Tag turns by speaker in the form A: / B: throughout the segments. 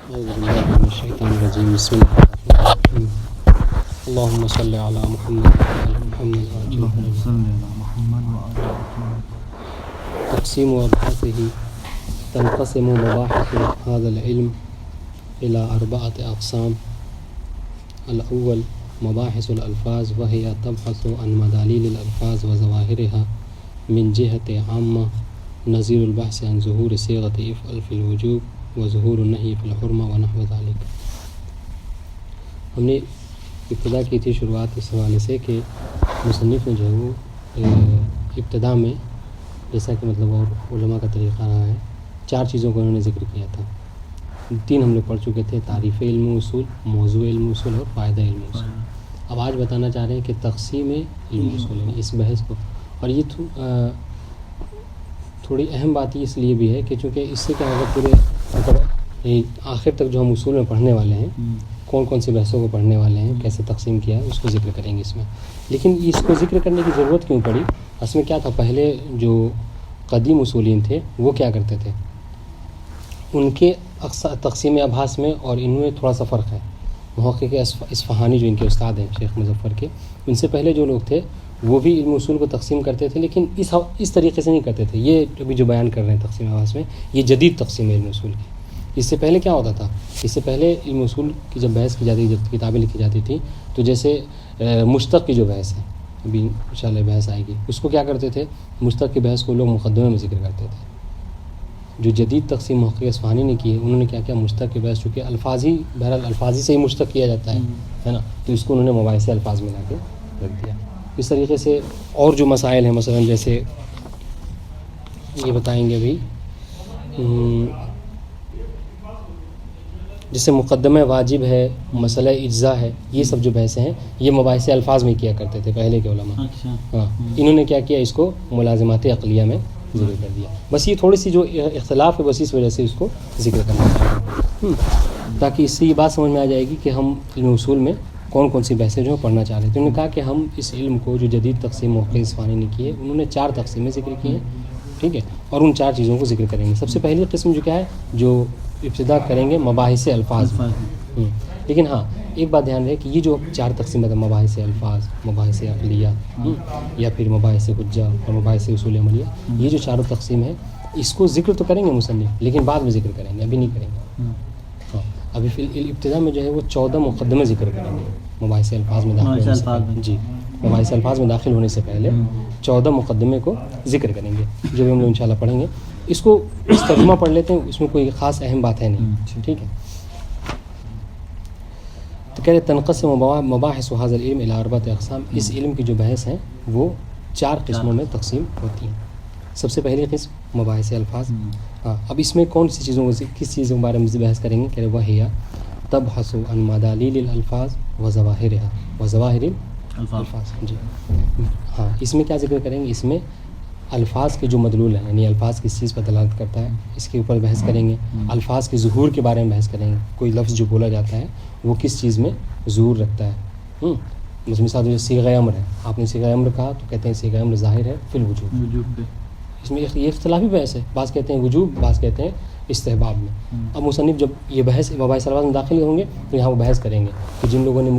A: أعوذ بالله من الشيطان الرجيم. بسم الله الرحمن الرحيم. اللهم صل على محمد وعلى محمد تقسيم أبحاثه. تنقسم مباحث هذا العلم إلى 4 أقسام. الأول مباحث الألفاظ، وهي تبحث عن مداليل الألفاظ وظواهرها من جهة عامة، نظير البحث عن ظهور صيغة افعل في الوجوب وظهور النهي في الحرمة ونحو ذلك. ہم نے ابتدا کی تھی شروعات اس حوالے سے کہ مصنف نے جو ہے وہ ابتدا میں جیسا کہ مطلب اور علماء کا طریقہ رہا ہے 4 چیزوں کو انہوں نے ذکر کیا تھا. 3 ہم لوگ پڑھ چکے تھے: تعریف علم و اصول، موضوع علم و اصول اور فائدہ علم و اصول. اب آج بتانا چاہ رہے ہیں کہ تقسیم علم و اصول ہے اس بحث کو. اور یہ تھوڑی اہم بات اس لیے بھی ہے کہ چونکہ اس سے کیا ہوگا پورے مطلب آخر تک جو ہم اصول میں پڑھنے والے ہیں، کون کون سی بحثوں کو پڑھنے والے ہیں، کیسے تقسیم کیا ہے، اس کو ذکر کریں گے اس میں. لیکن اس کو ذکر کرنے کی ضرورت کیوں پڑی؟ اس میں کیا تھا، پہلے جو قدیم اصولین تھے وہ کیا کرتے تھے، ان کے تقسیم ابحاث میں اور ان میں تھوڑا سا فرق ہے. محقق اصفہانی جو ان کے استاد ہیں شیخ مظفر کے، ان سے پہلے جو لوگ تھے وہ بھی علم اصول کو تقسیم کرتے تھے، لیکن اس طریقے سے نہیں کرتے تھے. یہ ابھی جو بیان کر رہے ہیں تقسیم ابحاث میں، یہ جدید تقسیم ہے علم اصول کی. اس سے پہلے کیا ہوتا تھا، اس سے پہلے علم اصول کی جب بحث کی جاتی تھی، جب کتابیں لکھی جاتی تھی، تو جیسے مشتق کی جو بحث ہے، ابھی انشاءاللہ بحث آئے گی، اس کو کیا کرتے تھے، مشتق کی بحث کو لوگ مقدمے میں ذکر کرتے تھے. جو جدید تقسیم محقق اصفہانی نے کی ہے، انہوں نے کیا کیا، مشتق کی بحث، چونکہ الفاظی بہرحال الفاظی سے ہی مشتق کیا جاتا ہے نا، تو اس کو انہوں نے مباحث الفاظ میں لا کے رکھ دیا. اس طریقے سے اور جو مسائل ہیں، مثلا جیسے یہ بتائیں گے ابھی، جیسے مقدمہ واجب ہے، مسئلہ اجزاء ہے، یہ سب جو بحثیں ہیں یہ مباحث الفاظ میں کیا کرتے تھے پہلے کے علماء. ہاں، انہوں نے کیا کیا، اس کو ملازمات عقلیہ میں ذکر کر دیا. بس یہ تھوڑی سی جو اختلاف ہے، بس اس وجہ سے اس کو ذکر کرنا چاہیے، تاکہ اس سے یہ بات سمجھ میں آ جائے گی کہ ہم علم اصول میں کون کون سی بحثیں جو پڑھنا چاہ رہے تھے. انہوں نے کہا کہ ہم اس علم کو جو جدید تقسیم محقق اصفہانی نے کی ہے، انہوں نے 4 تقسیمیں ذکر کی ہیں، ٹھیک ہے، اور ان 4 چیزوں کو ذکر کریں گے. سب سے پہلی قسم جو کیا ہے، جو ابتدا کریں گے مباحث الفاظ. لیکن ہاں ایک بات دھیان رہے کہ یہ جو 4 تقسیمات ہیں، مباحث الفاظ، مباحث عقلیہ یا پھر مباحث حجہ اور مباحث اصول عملیہ، یہ جو 4 تقسیم ہے، اس کو ذکر تو کریں گے مصنف، لیکن بعد میں ذکر کریں گے، ابھی نہیں کریں گے. ہاں، ابھی فی ابتدا میں جو ہے وہ 14 مقدمے ذکر کریں گے مباحث الفاظ میں داخل ہونے سے پہلے. جی، مباحث الفاظ میں داخل ہونے سے پہلے 14 مقدمے کو ذکر کریں گے، جو بھی ہم لوگ انشاءاللہ پڑھیں گے. اس کو اس ترجمہ پڑھ لیتے ہیں، اس میں کوئی خاص اہم بات ہے نہیں، ٹھیک ہے. تو کہہ رہے تنقسم مباحث هذا العلم الى 4 اقسام. اس علم کی جو بحث ہیں وہ 4 قسموں میں تقسیم ہوتی ہیں. سب سے پہلی قسم مباحث الفاظ. ہاں، اب اس میں کون سی چیزوں کو، کس چیزوں کے بارے میں بحث کریں گے، کہہ رہے وہی تبحث عن مداليل الالفاظ وظواہرها وظواہر الالفاظ. جی ہاں، اس میں کیا ذکر کریں گے، اس میں الفاظ کے جو مدلول ہیں، یعنی الفاظ کس چیز پر دلالت کرتا ہے، اس کے اوپر بحث کریں گے. الفاظ کے ظہور کے بارے میں بحث کریں گے، کوئی لفظ جو بولا جاتا ہے وہ کس چیز میں ظہور رکھتا ہے. مثال جو صیغہ امر ہے، آپ نے صیغہ امر کہا تو کہتے ہیں صیغہ امر ظاہر ہے فی الوجوب. اس میں یہ اختلافی بحث ہے، بعض کہتے ہیں وجوب، بعض کہتے ہیں استحباب میں. اب مصنف جب یہ بحث مباحث الفاظ میں داخل ہوں گے تو یہاں وہ بحث کریں گے کہ جن لوگوں نے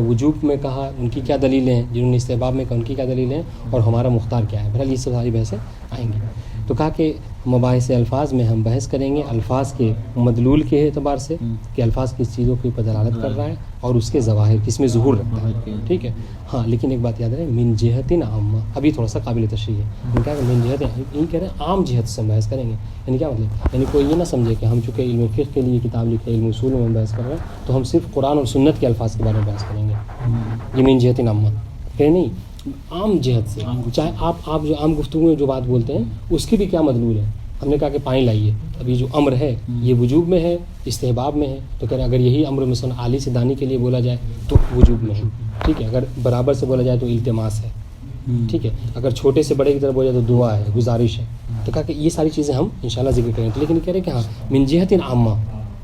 A: وجوب میں کہا ان کی کیا دلیلیں ہیں، جنہوں نے استحباب میں کہا ان کی کیا دلیلیں ہیں، اور ہمارا مختار کیا ہے. بہرحال یہ سب ساری بحثیں آئیں گی. تو کہا کہ مباحث الفاظ میں ہم بحث کریں گے الفاظ کے مدلول کے اعتبار سے کہ الفاظ کس چیزوں کے اوپر دلالت کر رہا ہے اور اس کے ظواہر کس میں ظہور رکھتا ہے، ٹھیک ہے. ہاں، لیکن ایک بات یاد رہے، من جہت عامہ، ابھی تھوڑا سا قابل تشریح ہے. ان کا من جہت یہ کہہ رہے ہیں عام جہت سے ہم بحث کریں گے. یعنی کیا مطلب، یعنی کوئی یہ نہ سمجھے کہ ہم چونکہ علم فقہ کے لیے کتاب لکھے، علم اصول میں ہم بحث کر رہے ہیں تو ہم صرف قرآن اور سنت کے الفاظ کے بارے میں بحث کریں گے. یہ من جہت عامہ کہ نہیں، عام جہت سے، چاہے آپ جو عام گفتگو میں جو بات بولتے ہیں اس کی بھی کیا مدلول ہے. ہم نے کہا کہ پانی لائیے، اب یہ جو امر ہے یہ وجوب میں ہے، استحباب میں ہے، تو کہہ رہے اگر یہی امر مثلا عالی سے دانی کے لیے بولا جائے تو وجوب میں ہے، ٹھیک ہے. اگر برابر سے بولا جائے تو التماس ہے، ٹھیک ہے. اگر چھوٹے سے بڑے کی طرف بولا جائے تو دعا ہے، گزارش ہے. تو کہا کہ یہ ساری چیزیں ہم انشاءاللہ ذکر کریں گے. لیکن کہہ رہے کہ ہاں من جہت عامہ،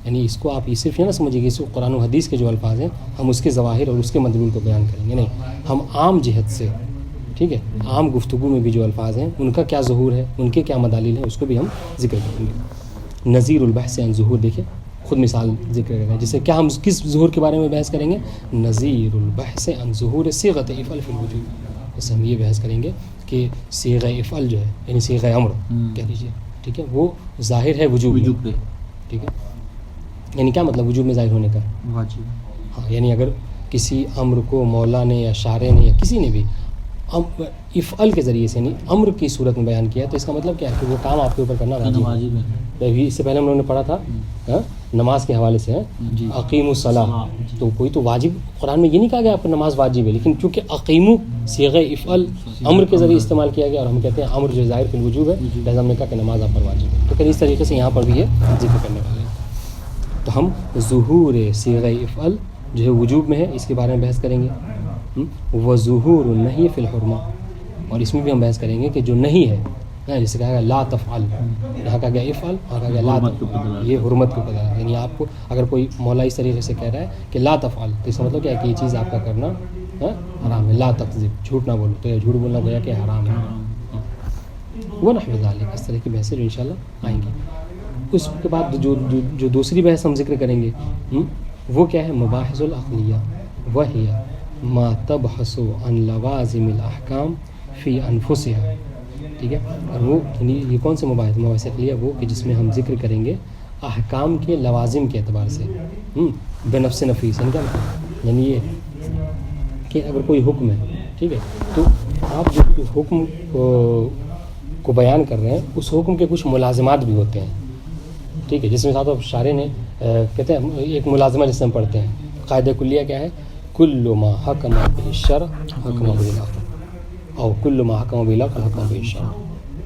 A: یعنی اس کو آپ یہ صرف یہ نہ سمجھیے کہ اس کو قرآن و حدیث کے جو الفاظ ہیں ہم اس کے ظواہر اور اس کے مدلول کو بیان کریں گے، نہیں، ہم عام جہت سے، ٹھیک ہے، عام گفتگو میں بھی جو الفاظ ہیں ان کا کیا ظہور ہے، ان کے کیا مدالل ہیں، اس کو بھی ہم ذکر کریں گے. نظیر البحث عن ظہور، دیکھیں خود مثال ذکر کریں گے. جسے کیا ہم کس ظہور کے بارے میں بحث کریں گے؟ نظیر البحث عن ظہور صیغۃ افعل فی الوجوب. جیسے ہم یہ بحث کریں گے کہ صیغہ افعل جو ہے یعنی صیغہ امر کہہ لیجیے, ٹھیک ہے, وہ ظاہر ہے وجوب پہ, ٹھیک ہے. یعنی کیا مطلب وجوب میں ظاہر ہونے کا؟ واجب. ہاں, یعنی اگر کسی امر کو مولا نے یا شارع نے یا کسی نے بھی افعل کے ذریعے سے یعنی امر کی صورت میں بیان کیا تو اس کا مطلب کیا ہے کہ وہ کام آپ کے اوپر کرنا واجب ہے. اس سے پہلے ہم لوگوں نے پڑھا تھا نماز کے حوالے سے اقیم الصلاۃ, تو کوئی تو واجب قرآن میں یہ نہیں کہا گیا آپ پر نماز واجب ہے, لیکن چونکہ اقیمو صیغہ افعل امر کے ذریعے استعمال کیا گیا اور ہم کہتے ہیں امر جو ظاہر فی الوجوب ہے, لہٰذا ہم نے کہا کہ نماز آپ پر واجب ہے. تو پھر اس طریقے سے یہاں پر بھی یہ ذکر کرنے والے ہیں. تو ہم ظہور صیغہ افعل جو ہے وجوب میں ہے اس کے بارے میں بحث کریں گے. وظہور النہی فی الحرمہ, اور اس میں بھی ہم بحث کریں گے کہ جو نہیں ہے جسے کہا گیا لا تفعل, یہاں کہا گیا افعل, وہاں کہا گیا لا تفعل, یہ حرمت کو پتہ ہے. یعنی آپ کو اگر کوئی مولا اس طریقے سے کہہ رہا ہے کہ لا تفعل تو اس کا مطلب کیا ہے کہ یہ چیز آپ کا کرنا حرام ہے. لا تکذب, جھوٹ نہ بولو, تو یہ جھوٹ بولنا گویا کہ حرام ہے. ونحو ذالک, اس طرح کی بحثیں ان شاء اللہ آئیں گی. اس کے بعد جو دوسری بحث ہم ذکر کریں گے وہ کیا ہے؟ مباحث العقلیہ, وہی ما تبحث عن لوازم الاحکام فی انفسها, ٹھیک ہے. اور وہ یعنی یہ کون سے مباحث عقلیہ؟ وہ کہ جس میں ہم ذکر کریں گے احکام کے لوازم کے اعتبار سے بنفس نفیس. یعنی کیا مطلب؟ یعنی یہ کہ اگر کوئی حکم ہے, ٹھیک ہے, تو آپ جو حکم کو بیان کر رہے ہیں اس حکم کے کچھ ملازمات بھی ہوتے ہیں, ٹھیک ہے. جس میں ساتھ شارع نے کہتے ہیں ایک ملازمہ جس سے ہم پڑھتے ہیں, قاعدہ کلیہ کیا ہے؟ کل ما حکم به الشرع حکم به العقل, او کل ما حکم به العقل حکم به الشرع,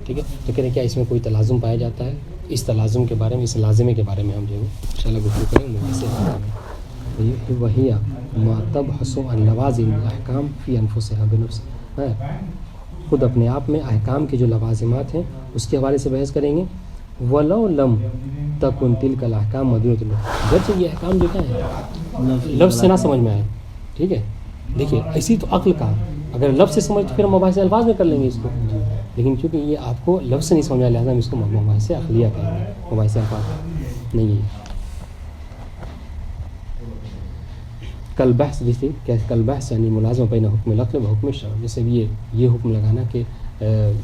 A: ٹھیک ہے. تو کہتے ہیں کیا اس میں کوئی تلازم پایا جاتا ہے؟ اس تلازم کے بارے میں, اس لازمے کے بارے میں ہم جو ہے انشاءاللہ گفتگو کریں گے. وہی ما تبحث عن لوازم الاحکام فی انفسها بنفسها, خود اپنے آپ میں احکام کے جو لوازمات ہیں اس کے حوالے سے بحث کریں گے. ولو لم تکن تلک الاحکام مدینۃ اللہ, جبکہ یہ احکام جو کیا ہے لفظ سے نہ سمجھ میں آئے, ٹھیک ہے. دیکھیے ایسی تو عقل کا, اگر لفظ سے سمجھ تو پھر ہم مباحث الفاظ میں کر لیں گے اس کو, لیکن چونکہ یہ آپ کو لفظ سے نہیں سمجھ آیا لہٰذا ہم اس کو مباحث عقلیہ کہیں گے, مباحث الفاظ نہیں ہے. کل بحث جیسے کل بحث یعنی ملازمہ بین حکم العقل و حکم الشرع, جیسے یہ حکم لگانا کہ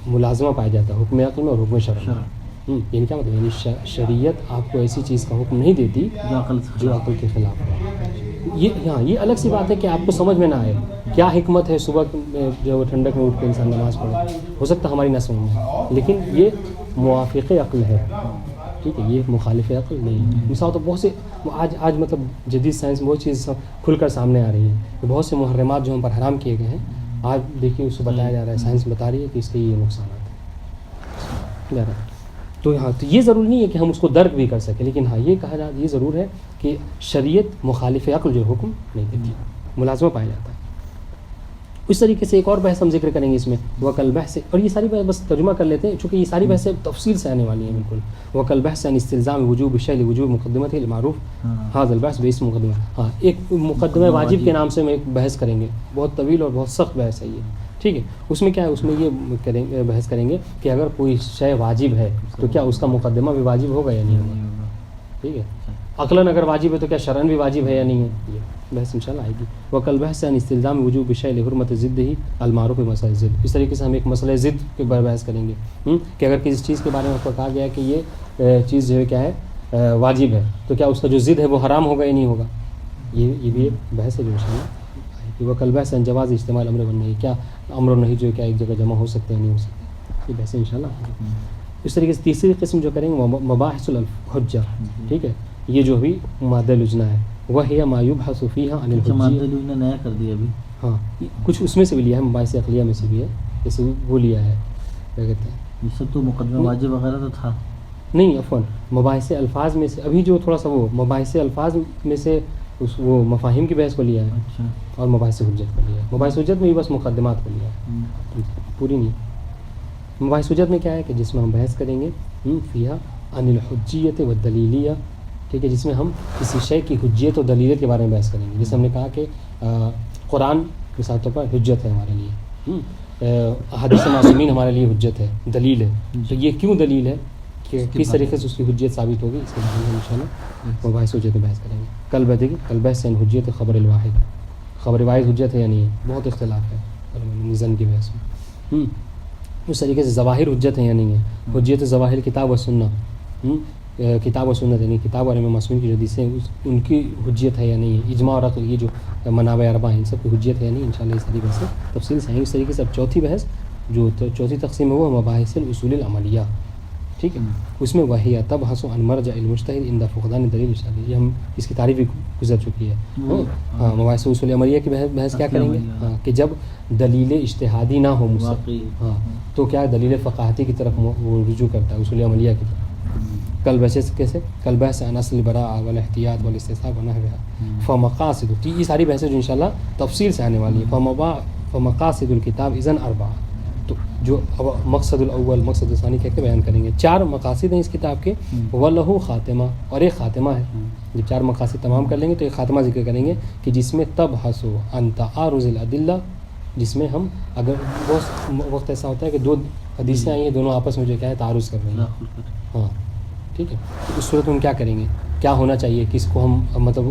A: ملازمہ پایا جاتا ہے حکم عقل میں اور حکم شرع. یعنی کیا مطلب؟ یعنی شریعت آپ کو ایسی چیز کا حکم نہیں دیتی جو عقل کے خلاف ہے. یہ الگ سی بات ہے کہ آپ کو سمجھ میں نہ آئے کیا حکمت ہے صبح میں جو ٹھنڈک میں اٹھ کے انسان نماز پڑھے, ہو سکتا ہے ہماری نہ سمجھ میں, لیکن یہ موافق عقل ہے, ٹھیک ہے, یہ مخالف عقل نہیں. مثال تو بہت سے آج مطلب جدید سائنس میں وہ چیز کھل کر سامنے آ رہی ہے کہ بہت سے محرمات جو ہم پر حرام کیے گئے ہیں آج دیکھیے اس کو بتایا جا رہا ہے, سائنس بتا رہی ہے کہ اس کے یہ نقصانات ہیں. تو یہ ضروری نہیں ہے کہ ہم اس کو درک بھی کر سکیں, لیکن ہاں یہ کہا یہ ضرور ہے کہ شریعت مخالف عقل جو حکم نہیں دیتی, ملازمہ پایا جاتا ہے. اس طریقے سے ایک اور بحث ہم ذکر کریں گے اس میں, وکل بحث, اور یہ ساری بحث بس ترجمہ کر لیتے ہیں چونکہ یہ ساری بحثیں تفصیل سے آنے والی ہیں بالکل. وکل بحث عن استلزام وجوب الشیء لوجوب مقدمۃ المعروف هذا البحث باسم مقدمہ. ہاں, ایک مقدمہ واجب کے نام سے ہم ایک بحث کریں گے, بہت طویل اور بہت سخت بحث ہے یہ, ٹھیک ہے. اس میں کیا ہے, اس میں یہ بحث کریں گے کہ اگر کوئی شے واجب ہے تو کیا اس کا مقدمہ بھی واجب ہوگا یا نہیں ہوگا, ٹھیک ہے. عقلاً اگر واجب ہے تو کیا شرعاً بھی واجب ہے یا نہیں ہے, یہ بحث انشاءاللہ آئے گی. وکل بحث عن استلزام وجوب الشیء لحرمت ضدہ المعروف بمسائل ضد. اس طریقے سے ہم ایک مسئلہ ضد کے بارے میں بحث کریں گے کہ اگر کسی چیز کے بارے میں کہا گیا کہ یہ چیز جو ہے کیا ہے واجب ہے تو کیا اس کا جو ضد ہے وہ حرام ہوگا یا نہیں ہوگا, یہ بھی ایک بحث ہے جو انشاءاللہ آئے گی. وکل بحث عن جواز استعمال امر والنہی, کیا امر و نہی جو ہے کیا ایک جگہ جمع ہو سکتے ہیں نہیں ہو سکتے, یہ بحث انشاءاللہ آئے گی. اس طریقے سے تیسری قسم جو کریں گے مباحث الحجہ, ٹھیک ہے. یہ جو بھی مادہ لجنا ہے وہ ہے ما یبحث فیہا عن الحجیہ.
B: مادہ لجنا نیا کر دیا ابھی,
A: ہاں کچھ اس میں سے بھی لیا ہے, مباحث عقلیہ میں سے بھی ہے, جیسے وہ لیا ہے کیا کہتے ہیں,
B: یہ سب تو مقدمہ واجب وغیرہ تو تھا
A: نہیں عفواً مباحث الفاظ میں سے ابھی جو تھوڑا سا وہ مباحث الفاظ میں سے وہ مفاہیم کی بحث کو لیا ہے.
B: اچھا,
A: اور مباحث حجت کو لیا ہے. مباحث حجت میں بھی بس مقدمات کو لیا ہے, پوری نہیں. مباحث حجت میں کیا ہے کہ جس میں ہم بحث کریں گے فیہا عن الحجیت والدلیلیہ, ٹھیک ہے, جس میں ہم کسی شے کی حجیت و دلیلیت کے بارے میں بحث کریں گے. جیسے ہم نے کہا کہ قرآن مثال طور پر حجت ہے ہمارے لیے, احادیث معصومین ہمارے لیے حجت ہے, دلیل ہے. تو یہ کیوں دلیل ہے, کہ کس طریقے سے اس کی حجیت ثابت ہوگی، اس کے بارے میں انشاءاللہ مباحث حجت میں بحث کریں گے. کل بحث دیکھیے، کل بحث سے حجیت خبر الواحد، خبر واحد حجت ہے یا نہیں ہے، بہت اختلاف ہے نظم کی بحث میں. اس طریقے سے ظواہر حجت ہے یا نہیں ہے، حجیت ظواہر کتاب و سنت، کتاب و سنت یعنی کتاب اور امام معصومین کی جو حدیثیں ہیں ان کی حجیت ہے یا نہیں ہے، اجماع اور عقل یہ جو منابع اربعہ ہیں ان سب کی حجیت ہے یا نہیں، انشاءاللہ یہ ساری بحثیں تفصیل سے ہیں. اس طریقے سے اب چوتھی بحث جو چوتھی تقسیم ہے وہ مباحث الاصول العملیہ، ٹھیک ہے. اس میں وہی تبحث عن مرجع المجتہد عند فقدان دلیل، انشاءاللہ یہ ہم اس کی تعریف بھی گزر چکی ہے. ہاں مباحث اصول عملیہ کی بحث کیا کریں گے، ہاں کہ جب دلیل اجتہادی نہ ہو مجھ سے، ہاں تو کیا دلیل فقاہتی کی طرف وہ رجوع کرتا ہے، اصول عملیہ کی طرف. کل بحث کیسے، کل بحث عن اصل البراءۃ والاحتیاط والاستحسان ونحوها فمقاصد، یہ ساری بحثیں جو انشاءاللہ تفصیل سے آنے والی ہیں. فمقاصد الکتاب اذن اربعہ، تو جو مقصد الاول مقصد الثانی کہہ کے بیان کریں گے. 4 مقاصد ہیں اس کتاب کے، وَلَهُ خاتمہ، اور ایک خاتمہ ہے. جب 4 مقاصد تمام کر لیں گے تو ایک خاتمہ ذکر کریں گے کہ جس میں تبحث عن تعارض الادلہ، جس میں ہم اگر بہت وقت ایسا ہوتا ہے کہ 2 حدیثیں آئی ہیں دونوں آپس میں جو کیا ہے تعارض کر رہی ہیں، ہاں ٹھیک ہے. اس صورت میں ہم کیا کریں گے، کیا ہونا چاہیے، کس کو ہم مطلب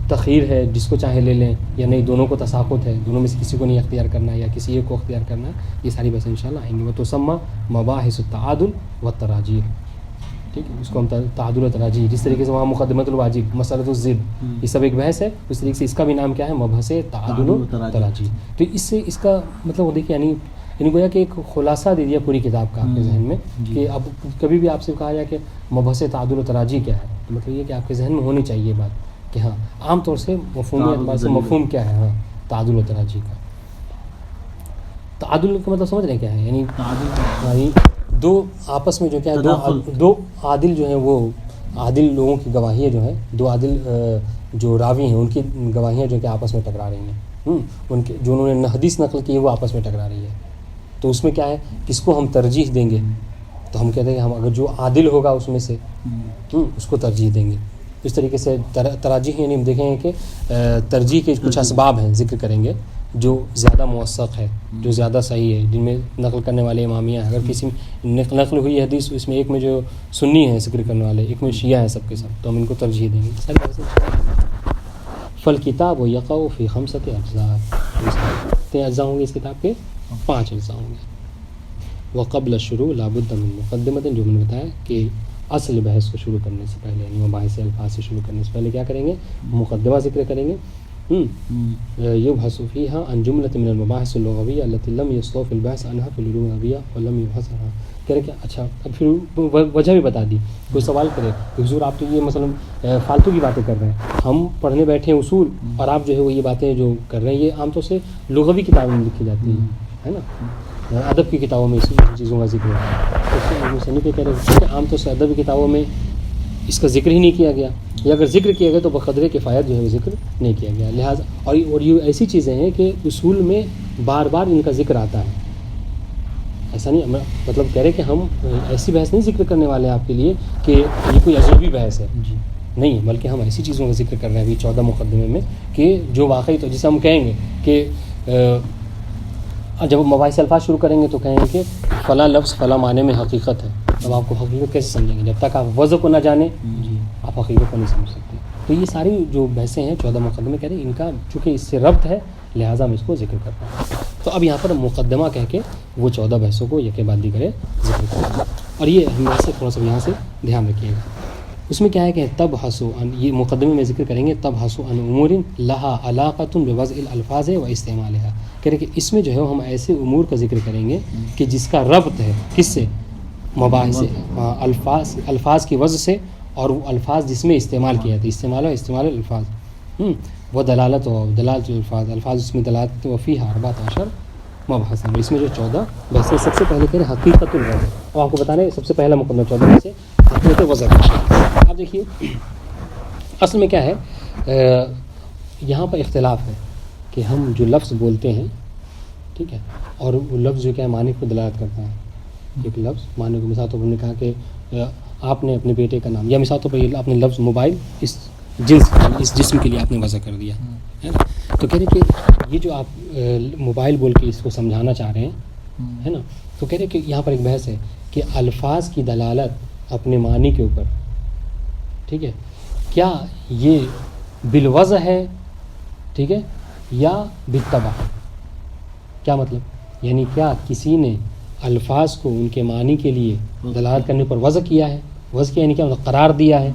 A: تخیر ہے جس کو چاہے لے لیں یا نہیں، دونوں کو تساقط ہے، دونوں میں سے کسی کو نہیں اختیار کرنا ہے یا کسی ایک کو اختیار کرنا ہے، یہ ساری بحثیں انشاءاللہ آئیں گی. وہ تسمى مباحث التعادل والتراجیح، ٹھیک ہے. اس کو ہم تعادل و تراجیح، جس طریقے سے وہاں مقدمۃ الواجب، مسئلۃ الضد، یہ سب ایک بحث ہے، اس طریقے سے اس کا بھی نام کیا ہے، مبحث تعادل و تراجیح. تو اس سے اس کا مطلب وہ دیکھیے یعنی گویا کہ ایک خلاصہ دے دیا پوری کتاب کا آپ کے ذہن میں کہ اب کبھی بھی آپ سے کہا جائے کہ مبحث تعادل و تراجیح کیا ہے، تو مطلب یہ کہ آپ کے ذہن میں ہونی چاہیے بات کہ ہاں عام طور سے مفہومی اعتبار سے مفہوم کیا ہے، ہاں تعادل و تراجیح کا. تعادل کا مطلب سمجھ رہے ہیں کیا ہے، یعنی 2 آپس میں جو کیا ہے، دو عادل جو ہیں، وہ عادل لوگوں کی گواہیاں جو ہیں، 2 عادل جو راوی ہیں ان کی گواہیاں جو کہ آپس میں ٹکرا رہی ہیں، ان کے جو انہوں نے حدیث نقل کی ہے وہ آپس میں ٹکرا رہی ہے. تو اس میں کیا ہے، کس کو ہم ترجیح دیں گے، تو ہم کہتے ہیں کہ ہم اگر جو عادل ہوگا اس میں سے اس کو ترجیح دیں گے. اس طریقے سے تراجیح یعنی ہم دیکھیں گے کہ ترجیح کے کچھ اسباب ہیں، ذکر کریں گے جو زیادہ موثق ہے، جو زیادہ صحیح ہے، جن میں نقل کرنے والے امامیہ ہیں. اگر کسی نقل ہوئی حدیث اس میں ایک میں جو سنی ہے ذکر کرنے والے، ایک میں شیعہ ہیں سب کے سب، تو ہم ان کو ترجیح دیں گے. ساری باتیں فالکتاب یقع فی 5 اجزاء، 3 اجزاء ہوں گے اس کتاب کے، 5 اجزاء ہوں گے. وقبل الشروع لابد من مقدمۃ، جو میں نے بتایا کہ اصل بحث کو شروع کرنے سے پہلے یعنی مباحث الفاظ سے شروع کرنے سے پہلے کیا کریں گے، مقدمہ ذکر کریں گے. یبحث فیہا عن جملۃ من المباحث اللغویہ التي لم يستوفى البحث عنها في العلوم العربیہ ولم يبحث عنها. کہہ رہے کہ اچھا اب پھر وجہ بھی بتا دی. کوئی سوال کرے کہ حضور آپ تو یہ مثلا فالتو کی باتیں کر رہے ہیں، ہم پڑھنے بیٹھے ہیں اصول اور آپ جو ہے وہ یہ باتیں جو کر رہے ہیں یہ عام طور سے لغوی کتابوں میں لکھی جاتی ہے نا، ادب کی کتابوں میں اسی چیزوں کا ذکر ہوتا ہے. مصنف یہ کہہ رہے ہیں کہ عام طور سے ادب کی کتابوں میں اس کا ذکر ہی نہیں کیا گیا، یا اگر ذکر کیا گیا تو بقدر کفایت جو ہے وہ ذکر نہیں کیا گیا. لہٰذا اور یہ ایسی چیزیں ہیں کہ اصول میں بار بار ان کا ذکر آتا ہے. ایسا نہیں مطلب کہہ رہے کہ ہم ایسی بحث نہیں ذکر کرنے والے ہیں آپ کے لیے کہ یہ کوئی عجیبی بحث ہے، نہیں، بلکہ ہم ایسی چیزوں کا ذکر کر رہے ہیں ابھی 14 مقدمے میں کہ جو واقعی، تو جسے ہم کہیں گے کہ جب مباحث الفاظ شروع کریں گے تو کہیں گے کہ فلاں لفظ فلاں معنی میں حقیقت ہے. اب آپ کو حقیقت کیسے سمجھیں گے، جب تک آپ وضع کو نہ جانیں آپ حقیقت کو نہیں سمجھ سکتے. تو یہ ساری جو بحثیں ہیں 14 مقدمے کہہ رہے ہیں، ان کا چونکہ اس سے ربط ہے لہٰذا ہم اس کو ذکر کرتے ہیں. تو اب یہاں پر مقدمہ کہہ کے وہ 14 بحثوں کو یکے بعد دیگرے ذکر کرتے ہیں. اور یہ ہم سے تھوڑا سا یہاں سے دھیان رکھیے گا. اس میں کیا ہے کہ تبحث عن، یہ مقدمے میں ذکر کریں گے، تبحث عن امور لها علاقۃ بوضع الالفاظ و استعمالها. کہہ رہے کہ اس میں جو ہے ہم ایسے امور کا ذکر کریں گے کہ جس کا ربط ہے کس سے، مباحث الفاظ کی وضع سے، اور وہ الفاظ جس میں استعمال کیا جاتا ہے، استعمال الفاظ، وہ دلالت الفاظ، الفاظ اس میں دلالت وفیہا 14 مبحث. اس میں جو 14 بحثیں، سب سے پہلے کہہ رہے حقیقت الوضع، اور آپ کو بتا رہے ہیں سب سے پہلا مقدمہ 14 میں سے حقیقت وضع. اب دیکھیے اصل میں کیا ہے، یہاں پر اختلاف ہے کہ ہم جو لفظ بولتے ہیں، ٹھیک ہے، اور وہ لفظ جو کیا ہے معنی کو دلالت کرتا ہے. ایک لفظ معنی کو، مثال طور پر ہم نے کہا کہ آپ نے اپنے بیٹے کا نام، یا مثال طور پر آپ نے لفظ موبائل اس جنس اس جسم کے لیے آپ نے وضع کر دیا ہے نا. تو کہہ رہے کہ یہ جو آپ موبائل بول کے اس کو سمجھانا چاہ رہے ہیں ہے نا، تو کہہ رہے کہ یہاں پر ایک بحث ہے کہ الفاظ کی دلالت اپنے معنی کے اوپر، ٹھیک ہے، کیا یہ بالوضع ہے، ٹھیک ہے، یا بالطبع؟ کیا مطلب؟ یعنی کیا کسی نے الفاظ کو ان کے معنی کے لیے دلالت کرنے پر وضع کیا ہے؟ وضع کیا یعنی کیا مطلب؟ قرار دیا ہے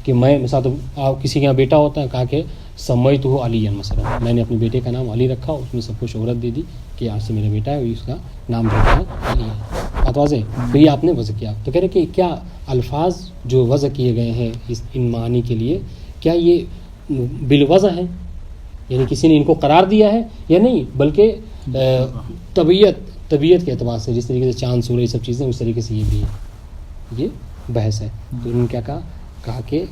A: کہ میں مثلا تو آپ کسی کے یہاں بیٹا ہوتا ہے، کہا کہ سمیت ہو علی، مثلا میں نے اپنے بیٹے کا نام علی رکھا، اس میں سب کو شہرت دے دی کہ آج سے میرا بیٹا ہے، اس کا نام جو ہے علی ہے، بات واضح؟ تو یہ آپ نے وضع کیا. تو کہہ رہے کہ کیا الفاظ جو وضع کیے گئے ہیں ان معانی کے لیے، کیا یہ بالوضع ہیں، یعنی کسی نے ان کو قرار دیا ہے یا نہیں، بلکہ طبیعت کے اعتبار سے، جس طریقے سے چاند سورج سب چیزیں، اس طریقے سے یہ بھی ہے. یہ بحث ہے. تو انہوں نے کیا کہا کہ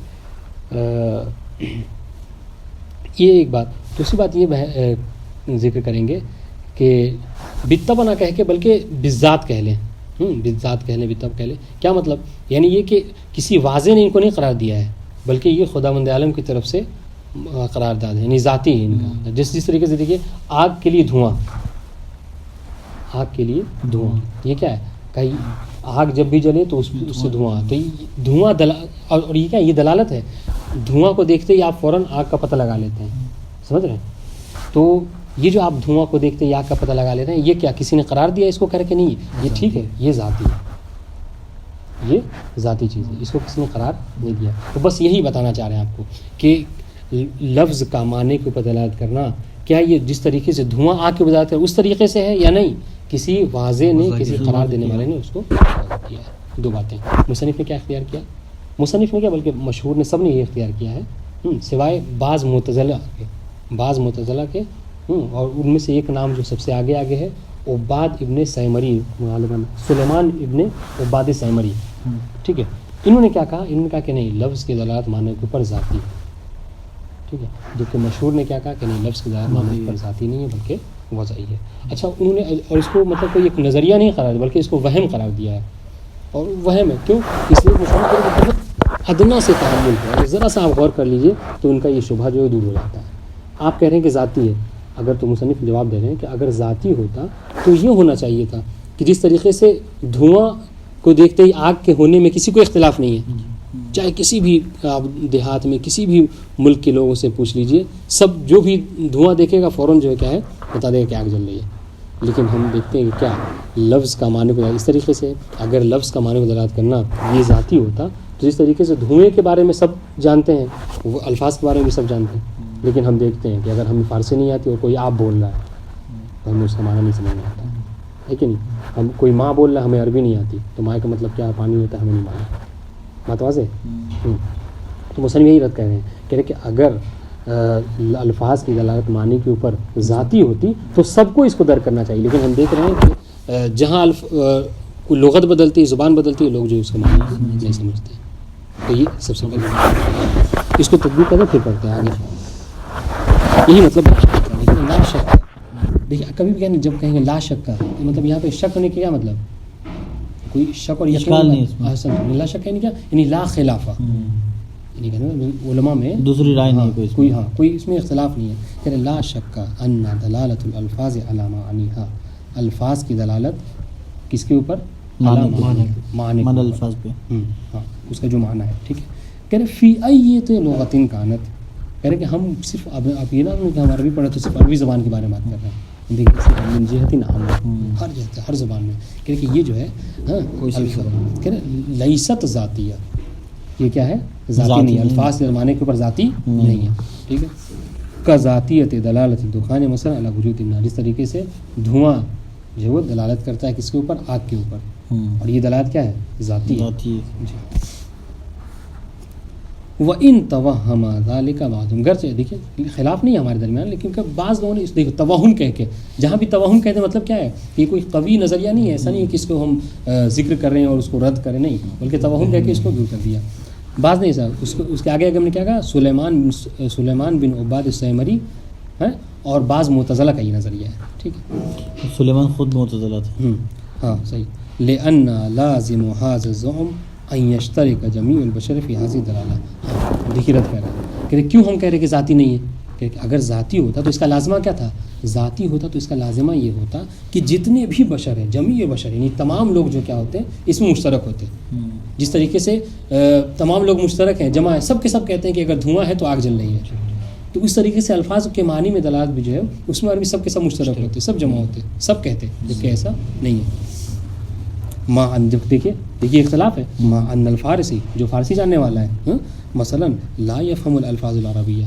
A: یہ ایک بات. دوسری بات یہ ذکر کریں گے کہ بالطبع نہ کہہ کے بلکہ بالذات کہہ لیں، بالذات کہہ لیں، بالطبع کہہ لیں. کیا مطلب؟ یعنی یہ کہ کسی واضح نے ان کو نہیں قرار دیا ہے، بلکہ یہ خداوند عالم کی طرف سے قرار داد ہے، یعنی ذاتی ہے ان کا. جس طریقے سے دیکھیے آگ کے لیے دھواں، آگ کے لیے دھواں، یہ کیا ہے؟ کہیں آگ جب بھی جلے تو اس سے دھواں، تو دھواں اور یہ کیا ہے؟ یہ دلالت ہے. دھواں کو دیکھتے ہی آپ فوراً آگ کا پتہ لگا لیتے ہیں، سمجھ رہے ہیں؟ تو یہ جو آپ دھواں کو دیکھتے ہی آگ کا پتہ لگا لیتے ہیں، یہ کیا کسی نے قرار دیا اس کو؟ کہہ رہے کہ نہیں، یہ ٹھیک ہے، یہ ذاتی ہے، یہ ذاتی چیز ہے، اس کو کسی نے قرار نہیں دیا. تو بس یہی بتانا چاہ رہے ہیں آپ کو کہ لفظ کا معنی کے اوپر دلالت کرنا، کیا یہ جس طریقے سے دھواں آگ کے وجہ اس طریقے سے ہے یا نہیں، کسی واضح نے، کسی قرار دینے والے نے اس کو کیا ہے. دو باتیں. مصنف نے کیا اختیار کیا؟ مصنف نے کیا بلکہ مشہور نے، سب نے یہ اختیار کیا ہے، سوائے بعض معتزلہ کے، اور ان میں سے ایک نام جو سب سے آگے ہے، عباد ابن سیمری، غالباً سلیمان ابن عباد سیمری، ٹھیک ہے. انہوں نے کیا کہا؟ انہوں نے کہا کہ نہیں، لفظ کی دلالت معنی کے اوپر ذاتی ہے، ٹھیک ہے. جبکہ مشہور نے کیا کہا کہ نہیں، لفظ کی دلالت معنی کے اوپر ذاتی نہیں ہے بلکہ وضعی ہے. اچھا، انہوں نے اور اس کو مطلب کوئی ایک نظریہ نہیں قرار دیا، بلکہ اس کو وہم قرار دیا ہے. اور وہم ہے کیوں؟ اس لیے مصنف کو ادنا سے تعامل ہے. ذرا سا آپ غور کر لیجئے تو ان کا یہ شبہ جو ہے دور ہو جاتا ہے. آپ کہہ رہے ہیں کہ ذاتی ہے، اگر تو مصنف جواب دے رہے ہیں کہ اگر ذاتی ہوتا تو یہ ہونا چاہیے تھا کہ جس طریقے سے دھواں کو دیکھتے ہی آگ کے ہونے میں کسی کو اختلاف نہیں ہے، چاہے کسی بھی آپ دیہات میں کسی بھی ملک کے لوگوں سے پوچھ لیجئے، سب جو بھی دھواں دیکھے گا فوراً جو ہے کیا ہے بتا دے گا کہ آگ جل رہی ہے. لیکن ہم دیکھتے ہیں کہ کیا لفظ کا معنی کو اس طریقے سے، اگر لفظ کا معنی کو دلالت کرنا یہ ذاتی ہوتا تو جس طریقے سے دھوئیں کے بارے میں سب جانتے ہیں، وہ الفاظ کے بارے میں بھی سب جانتے ہیں، لیکن ہم دیکھتے ہیں کہ اگر ہمیں فارسی نہیں آتی اور کوئی آپ بول رہا ہے تو ہمیں اس کا معنی نہیں سمجھ میں آتا ہے کہ نہیں. ہم کوئی ماں بول رہا ہے، ہمیں عربی نہیں آتی، تو ماں کا مطلب کیا پانی ہوتا ہے ہمیں نہیں معلوم. بات واضح؟ تو مصنف یہی رد کہہ رہے ہیں، کہہ رہے کہ اگر الفاظ کی دلالت معنی کے اوپر ذاتی ہوتی تو سب کو اس کو درک کرنا چاہیے. لیکن ہم دیکھ رہے ہیں کہ جہاں کوئی لغت بدلتی ہے، زبان بدلتی ہے، لوگ جو اس کا معنی نہیں سمجھتے. تو یہ سب سے پہلے اس کو تطبیق کریں پھر پڑھتے ہیں آگے. یہی مطلب لیکن لا شک. دیکھیے کبھی بھی کہیں جب کہیں گے لا شک کا مطلب یہاں پہ شک ہونے کے کیا مطلب؟ کوئی شک اور یقین نہیں. لا شک یعنی کیا؟ یعنی لا خلافہ، یعنی کہ علماء میں
B: دوسری رائے نہیں ہے کوئی،
A: کوئی اس میں اختلاف نہیں ہے. کہ لا شک ان دلالت الالفاظ علی معانیہا، الفاظ کی دلالت کس کے اوپر؟ معنی
B: الفاظ پہ،
A: ہاں اس کا جو معنی ہے، ٹھیک ہے. کہہ رہے فی ایت لغۃ کانت، کہہ رہے کہ ہم صرف اب یہ نہ کہ ہم عربی پڑھے تو صرف عربی زبان کے بارے میں بات کر رہے ہیں، دیکھیے من جہت عام، ہر جگہ ہر زبان میں. کہہ رہے کہ یہ جو ہے کہہ رہے لیست ذاتیہ، یہ کیا ہے؟ ذاتی نہیں ہے. الفاظ کے معنی کے اوپر ذاتی نہیں ہے، ٹھیک ہے. کا ذاتیت دلالت دخان مثلا علی وجود النار، جس طریقے سے دھواں جو وہ دلالت کرتا ہے کس کے اوپر؟ آگ کے اوپر، اور یہ دلالت کیا ہے؟ ذاتی ہے. وَإِن تَوَهَّمَ ذَلِكَ بَعْضُهُمْ، گرچہ دیکھیے خلاف نہیں ہے ہمارے درمیان، لیکن کہ بعض لوگوں نے اس دیکھو توہم کہہ کے، جہاں بھی توہم کہتے ہیں مطلب کیا ہے؟ یہ کوئی قوی نظریہ نہیں ہے، ایسا نہیں ہے کہ اس کو ہم ذکر کر رہے ہیں اور اس کو رد کریں، نہیں، بلکہ توہم کہہ کے اس کو دور کر دیا. بعض نہیں صاحب اس کے آگے ہم نے کیا کہا؟ سلیمان بن عباد السیمری ہے، اور بعض معتزلہ کا یہ نظریہ ہے، ٹھیک ہے.
B: سلیمان خود معتزلہ تھا.
A: ہاں صحیح. لِأَنَّ لَازِمُ هَذَا الزُّعْمِ أَن يَشْتَرِكَ جَمِيعُ الْبَشَرِ فِي هَذِهِ الدَّلَالَةِ. دیکھیے رد کر رہے ہیں کہ کیوں ہم کہہ رہے کہ ذاتی نہیں ہے؟ کہ اگر ذاتی ہوتا تو اس کا لازمہ کیا تھا؟ ذاتی ہوتا تو اس کا لازمہ یہ ہوتا کہ جتنے بھی بشر ہیں، جمیع بشر یعنی تمام لوگ جو کیا ہوتے ہیں اس میں مشترک ہوتے ہیں. جس طریقے سے تمام لوگ مشترک ہیں، جمع ہے، سب کے سب کہتے ہیں کہ اگر دھواں ہے تو آگ جل رہی ہے. تو اس طریقے سے الفاظ کے معنی میں دلالت بھی جو ہے اس میں عربی سب کے سب مشترک ہوتے، سب جمع ہوتے، سب کہتے، جبکہ ایسا نہیں ہے. ما ان جب دیکھیے اختلاف ہے. ما ان الفارسی جو فارسی جاننے والا ہے مثلا لا يفهم الالفاظ العربیہ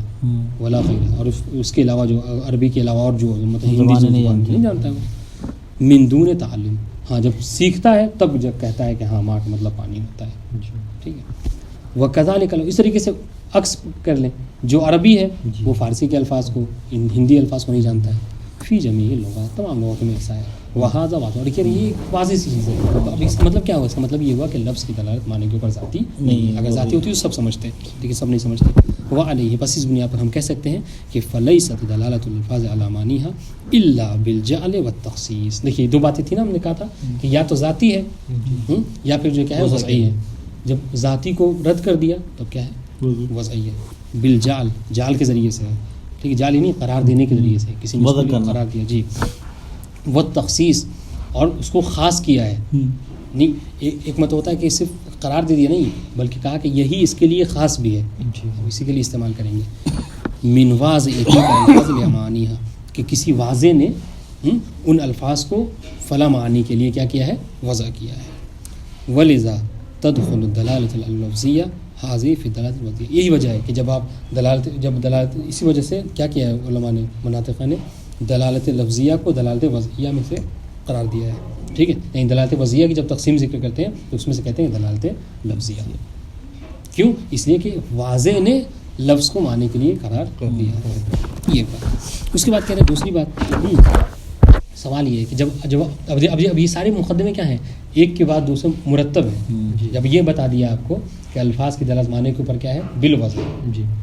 A: ولا غیرها، اور اس کے علاوہ جو عربی کے علاوہ اور جو مطلب ہندی نہیں جانتا ہے وہ من دون تعلم. ہاں جب سیکھتا ہے تب جب کہتا ہے کہ ہاں ماں کا مطلب پانی ہوتا ہے. ٹھیک ہے. وکذالک اس طریقے سے عکس کر لیں، جو عربی ہے وہ فارسی کے الفاظ کو، ہندی الفاظ کو نہیں جانتا ہے. فی جمیع اللغات تمام لغتوں میں ایسا ہے. وہذا بات اور کہ یہ ایک واضح سی چیز ہے. اب اس کا مطلب کیا ہوا؟ اس کا مطلب یہ ہوا کہ لفظ کی دلالت معنی کے اوپر ذاتی نہیں. اگر ذاتی ہوتی تو سب سمجھتے، لیکن سب نہیں سمجھتے. وعلیہ بس اس بنیاد پر ہم کہہ سکتے ہیں کہ فلیست دلالت الفاظ علی معنیہا الا بالجعل والتخصیص. دیکھیے دو باتیں تھیں نا، ہم نے کہا تھا کہ یا تو ذاتی ہے یا پھر جو کیا ہے وضعی ہے. جب ذاتی کو رد کر دیا تب کیا ہے؟ وضعی ہے. بالجعل، جعل کے ذریعے سے ہے. ٹھیک ہے، جعل نہیں قرار دینے کے ذریعے سے، کسی نے قرار دیا. جی. وہ تخصیص اور اس کو خاص کیا ہے. نہیں ایک مت ہوتا ہے کہ صرف قرار دے دیا نہیں، بلکہ کہا کہ یہی اس کے لیے خاص بھی ہے، اسی کے لیے استعمال کریں گے. من واضح معانیہ کہ کسی واضح نے ان الفاظ کو فلاں معنی کے لیے کیا کیا ہے؟ وضع کیا ہے. ولذا تدخل الدلالۃ اللفظیہ حاضی فی الدلالۃ اللفظیہ. یہی وجہ ہے کہ جب آپ دلالت اسی وجہ سے کیا کیا ہے علماء نے، مناطقہ نے دلالت لفظیہ کو دلالت وضعیہ میں سے قرار دیا ہے. ٹھیک ہے، یعنی دلالت وضعیہ کی جب تقسیم ذکر کرتے ہیں تو اس میں سے کہتے ہیں دلالت لفظیہ. کیوں؟ اس لیے کہ واضح نے لفظ کو معنی کے لیے قرار کر دیا. یہ بات. اس کے بعد کہہ رہے ہیں دوسری بات، سوال یہ ہے کہ جب یہ سارے مقدمے کیا ہیں؟ ایک کے بعد دوسرے مرتب ہیں. جب یہ بتا دیا آپ کو کہ الفاظ کی دلالت معنی کے اوپر کیا ہے؟ بالوضع،